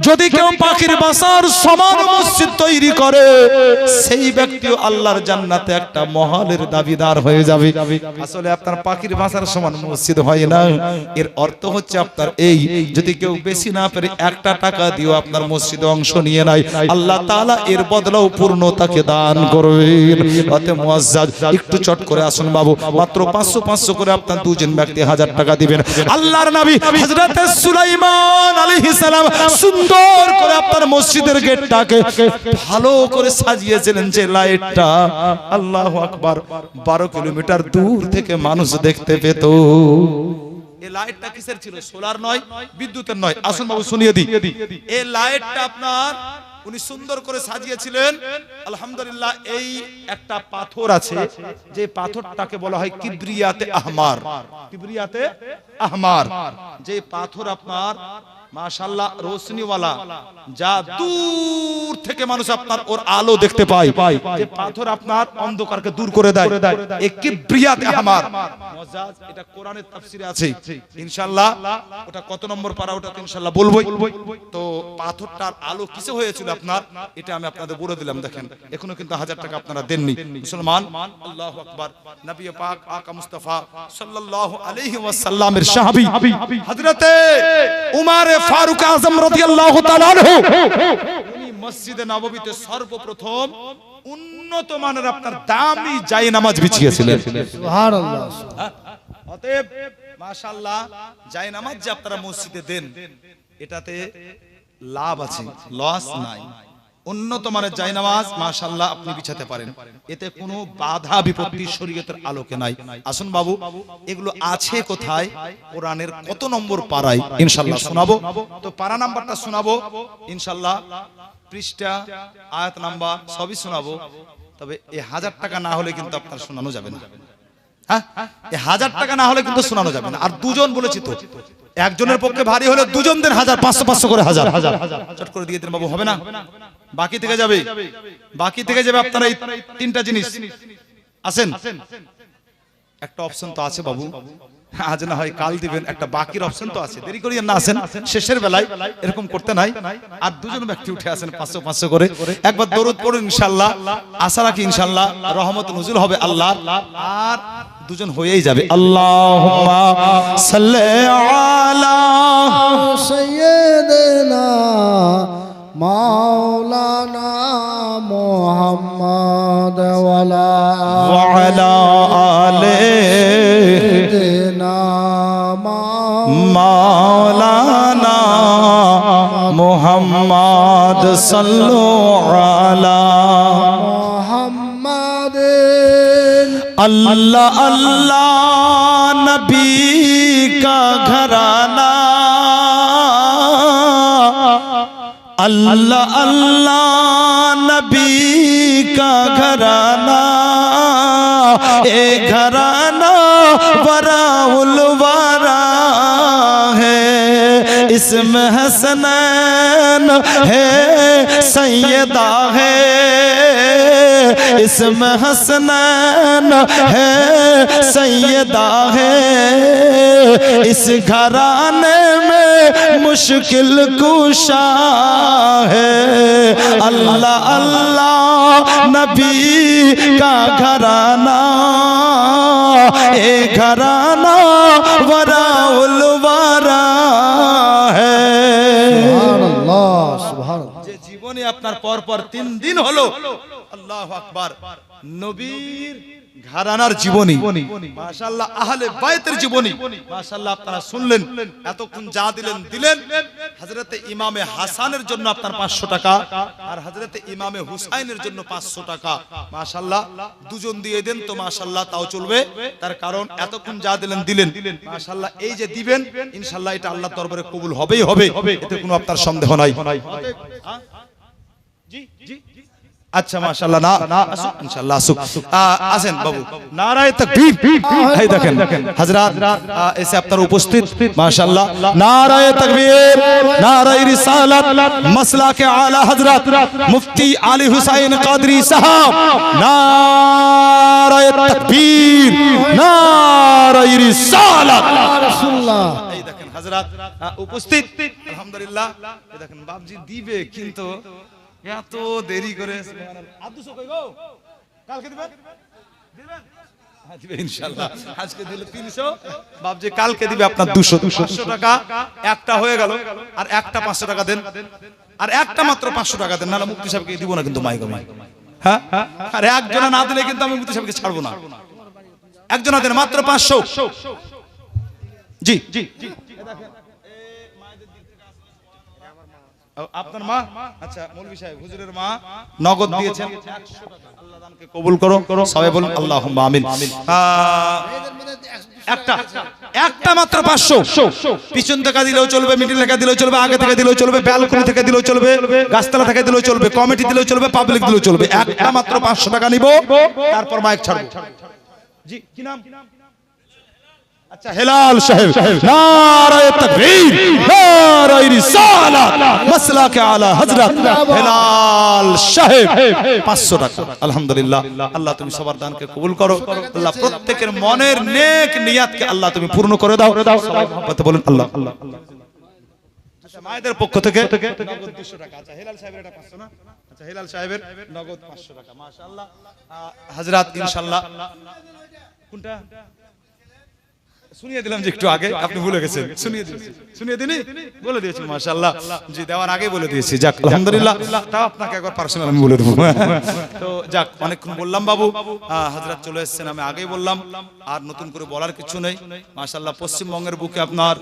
যদি কেউ পাখির বাসার সমান মসজিদ তৈরি করে, সেই ব্যক্তিও আল্লাহর জান্নাতে একটা মহলের দাবিদার হয়ে যাবে। আসলে আপনার পাখির বাসার সমান মসজিদ হয় না, এর অর্থ হচ্ছে আপনার এই, যদি কেউ বেশি না পারে 1 টাকা দিও আপনার মসজিদে অংশ নিয়ে নাই, আল্লাহ তাআলা এর বদলাও পূর্ণতাকে দান করবেন। অতএব মুআজ্জাজ একটু চট করে আসুন বাবু, মাত্র 500 করে আপনার দুজন ব্যক্তি 1000 টাকা দিবেন। আল্লাহর নবী হযরত সুলাইমান আলাইহিস সালাম সুন্দর করে আপনার মসজিদের গেটটাকে ভালো করে সাজিয়েছিলেন, যে লাইটটা আল্লাহু আকবার 12 কিলোমিটার দূর থেকে মানুষ দেখতে পেত। এই লাইটটা কিসের ছিল? সোলার নয়, বিদ্যুতের নয়। আসুন বাবু শুনিয়ে দিই, এই লাইটটা আপনার উনি সুন্দর করে সাজিয়েছিলেন। আলহামদুলিল্লাহ, এই একটা পাথর আছে, যে পাথরটাকে বলা হয় কিবরিয়াতে আহমার। কিবরিয়াতে আহমার, যে পাথর আপনার মাশাআল্লাহ রোশনীওয়ালা, যা দূর থেকে মানুষ আপনার ওর আলো দেখতে পায়, যে পাথর আপনার অন্ধকারকে দূর করে দেয়, এই কিবরিয়াতে আহমার। মুআজ্জাজ, এটা কোরআনের তাফসিরে আছে ইনশাআল্লাহ। ওটা কত নম্বর পারা, ওটা ইনশাআল্লাহ বলবোই। তো পাথরটার আলো কিসে হয়েছিল আপনার, এটা আমি আপনাদের বলে দিলাম। দেখেন, এখনো কিন্তু 1000 টাকা আপনারা দেননি মুসলমান। আল্লাহু আকবার। নবী পাক আকা মুস্তাফা সাল্লাল্লাহু আলাইহি ওয়াসাল্লামের সাহাবী হযরতে উমর ফারুক আযম রাদিয়াল্লাহু তাআলা আনহু, উনি মসজিদে নববীতে সর্বপ্রথম উন্নত মানের আপনার দামি জায়নামাজ বিছিয়েছিলেন। সুবহানাল্লাহ। অতএব মাশাআল্লাহ জায়নামাজ যে আপনারা মসজিদে দেন এটাতে লাভ আছে, লস নাই। উন্নত মানের জায়নামাজ মাশাআল্লাহ আপনি বিছাতে পারেন, এতে কোনো বাধা বিপত্তি শরীয়তের আলোকে নাই। আসুন বাবু, এগুলো আছে কোথায়? কোরআনের কত নম্বর পারায় ইনশাআল্লাহ শোনাবো। তো পারা নাম্বারটা শোনাবো ইনশাআল্লাহ, পৃষ্ঠা, আয়াত নাম্বার সবই শোনাবো। তবে এই 1000 টাকা না হলে কিন্তু আপনার শোনানো যাবে না। হ্যাঁ, এই 1000 টাকা না হলে কিন্তু শোনানো যাবে না। আর দুজন বলেছি তো, একজনের পক্ষে ভারী হলে দুজন দেন 1000, 500 করে 1000 চট করে দিয়ে দেন বাবু, হবে না? বাকি থেকে যাবে, বাকি থেকে যাবে আপনারা এই তিনটা জিনিস। আসেন, একটা অপশন তো আছে বাবু, আজ না হয় কাল দিবেন, একটা বাকির অপশন তো আছে, দেরি করিয়েন না। আসেন শেষের বেলায় এরকম করতে নাই। আর দুজন ব্যক্তি উঠে আসেন 500 করে, একবার দরুদ পড়ুন ইনশাআল্লাহ। আশা রাখি ইনশাআল্লাহ রহমত নজুল হবে আল্লাহ, আর দুজন হয়েই যাবে। আল্লাহুম্মা সাল্লি আলা সাইয়্যিদিনা মাওলানা মুহাম্মদ ওয়ালা আলে মাওলানা মুহাম্মদ সাল্লু আলা মুহাম্মদ। अल्लाह अल्लाह नबी का घराना, अल्लाह अल्लाह नबी का घराना, ए घराना वराउल वारा है, इसमें हसनैन है सैयदा है, इसमें हसनैन है सैयदा है, इस घराने में मुश्किल कुशा है, अल्लाह अल्लाह नबी का घराना, ए घराना वराउल वारा है। সুবহানাল্লাহ, সুবহানাল্লাহ। যে জীবনে আপনার পরপর 3 দিন হলো আল্লাহু আকবার নবীর ঘরানার জীবনী, মাশাআল্লাহ আহলে বাইতের জীবনী, মাশাআল্লাহ আপনারা শুনলেন। এতক্ষণ যা দিলেন হযরতে ইমামে হাসানের জন্য আপনার 500 টাকা, আর হযরতে ইমামে হুসাইনের জন্য 500 টাকা, মাশাআল্লাহ দুজন দিয়ে দেন তো মাশাআল্লাহ তাও চলবে। তার কারণ এতক্ষণ যা দিলেন মাশাআল্লাহ, এই যে দিবেন ইনশাআল্লাহ এটা আল্লাহর দরবারে কবুল হবেই হবে, এতে কোনো আপনার সন্দেহ নাই। জি জি আচ্ছা মাশাআল্লাহ, না আসুক ইনশাআল্লাহ, আসুক। আসেন বাবু, নারায়ে তাকবীর। এই দেখেন হযরত এসে আপনারা উপস্থিত, মাশাআল্লাহ নারায়ে তাকবীর, নারায়ে রিসালাত, মাসলাকে আলা হযরত মুফতি আলী হুসাইন কাদরি সাহেব, নারায়ে তাকবীর, নারায়ে রিসালাত, রাসূলুল্লাহ। এই দেখেন হযরত উপস্থিত আলহামদুলিল্লাহ। এই দেখেন বাপজি দিবে কিন্তু এত দেরি করে। আব্দুস কই গো, কালকে দিবেন? দিবেন? হ্যাঁ দিবে ইনশাআল্লাহ। আজকে দিলে 300, বাপজি কালকে দিবে আপনার 200 টাকা। একটা হয়ে গেল, আর একটা 500 টাকা দেন, আর একটা মাত্র 500 টাকা দেন, নাহলে মুফতি সাহেবকে দিব না কিন্তু মাইক। হ্যাঁ, আর একজনা না দিলে কিন্তু আমি মুফতি সাহেবকে ছাড়বো না। একজনা দেন মাত্র 500। জি জি আপনার মা, আচ্ছা মৌলভী সাহেব হুজুরের মা নগদ দিয়েছেন 100 টাকা। আল্লাহ দানকে কবুল করো, সবাই বলুন আল্লাহুম্মা আমিন। একটা মাত্র 500, পিছন থেকে দিলেও চলবে, মিডিল থেকে দিলেও চলবে, আগে থেকে দিলেও চলবে, ব্যালকনি থেকে দিলেও চলবে, গাছতলা থেকে দিলেও চলবে, কমিটি দিলেও চলবে, পাবলিক দিলেও চলবে। একটা মাত্র 500 টাকা নিব, তারপর মাইক ছাড়বো। জি কি নাম? আচ্ছা হেলাল সাহেব, নারায়ে তাকবীর, নারায়ে রিসালাত, মাসলাকে আলা হযরত হেলাল সাহেব 500 টাকা। আলহামদুলিল্লাহ, আল্লাহ তুমি সবার দানকে কবুল করো, আল্লাহ প্রত্যেকের মনের নেক নিয়াতকে আল্লাহ তুমি পূর্ণ করে দাও। সবাই মহব্বতে বলুন আল্লাহ আল্লাহ। আচ্ছা মায়েদের পক্ষ থেকে নগদ 200 টাকা। আচ্ছা হেলাল সাহেবের এটা 500 না? আচ্ছা হেলাল সাহেবের নগদ 500 টাকা। মাশাআল্লাহ হযরত ইনশাআল্লাহ। কোনটা? শুনিয়ে দিলাম যে একটু আগে আপনি ভুলে গেছেন, শুনিয়ে দিনি বলে দিয়েছি মাশাআল্লাহ জি, দেওয়ার আগে বলে দিয়েছি। যাক আলহামদুলিল্লাহ, তাও আপনাকে একবার পার্সোনাল আমি বলে দেবো। তো যাক, অনেকক্ষণ বললাম বাবু, হযরত চলে এসেছেন, আমি আগেই বললাম, আর নতুন করে বলার কিছু নেই। মাশাআল্লাহ, পশ্চিমবঙ্গের বুকে আপনার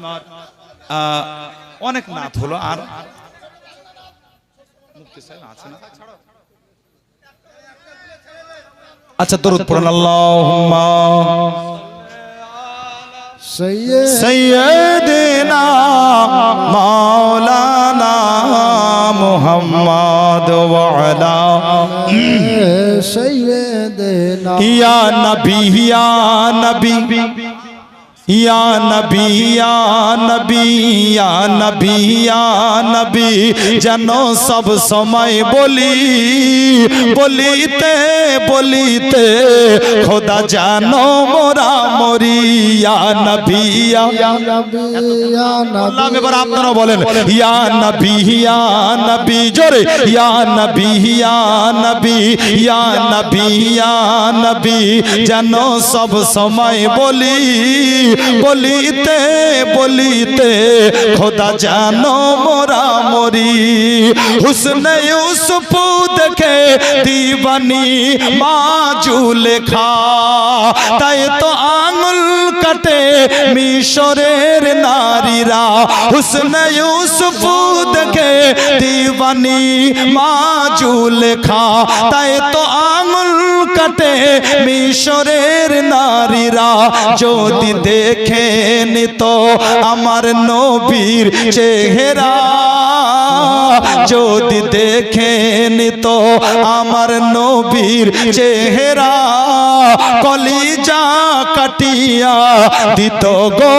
অনেক নাত হলো, আর মুফতি সাহেব আছে না? আচ্ছা, দরুদ পড়ুন। আল্লাহুম্মা সাইয়্যিদিনা মাওলানা মুহাম্মদ ওয়া আলা সাইয়্যিদিনা ইয়া নবী ইয়া নবী ইয়া নবী ইয়া নবী ইয়া নবী ইয়া নবী, যেন সব সময় বলি বলিতে বলিতে খোদা জানো মোরা মরি। ইয়া নবী ইয়া নবী ইয়া নবী, এবার আপনারা বলেন ইয়া নবী ইয়া নবী, জোরে ইয়া নবী ইয়া নবী ইয়া নবী ইয়া নবী, যেন সব সময় বলি বলিতে বলিতে খোদা জানো মোরা মরি। হুসনে ইউসুফ দেখে দিবানি মা জুলেখা, তাই তো আঙুল কাটে মিশরের নারীরা। হুসনে ইউসুফ দেখে দিবানি মা জুলেখা, তাই তো আঙুল কাটে মিশরের নারীরা। যদি দেখেন তো আমার নবীর চেহারা, যদি দেখেন তো আমার নবীর চেহারা, কলিজা কাটিয়া দিত গো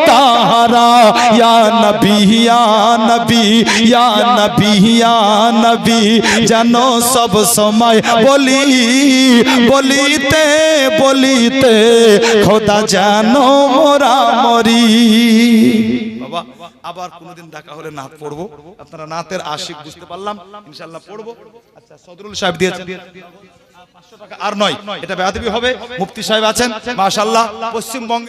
তাহারা। ইয়া নবী ইয়া নবী ইয়া নবী ইয়া নবী, যেন সব সময় বলি বলিতে বলিতে খোদা জানো মোরা মরি। বাবা, আবার কোনদিন দেখা হলে নাত পড়বো, আপনারা নাতের আশিক বুঝতে পারলাম, ইনশাআল্লাহ পড়বো। আচ্ছা, সদরুল সাহেব দিয়েছেন 500 টাকা, আর নয়, এটা বেয়াদবি হবে। মুফতি সাহেব আছেন মাশাআল্লাহ, পশ্চিমবঙ্গ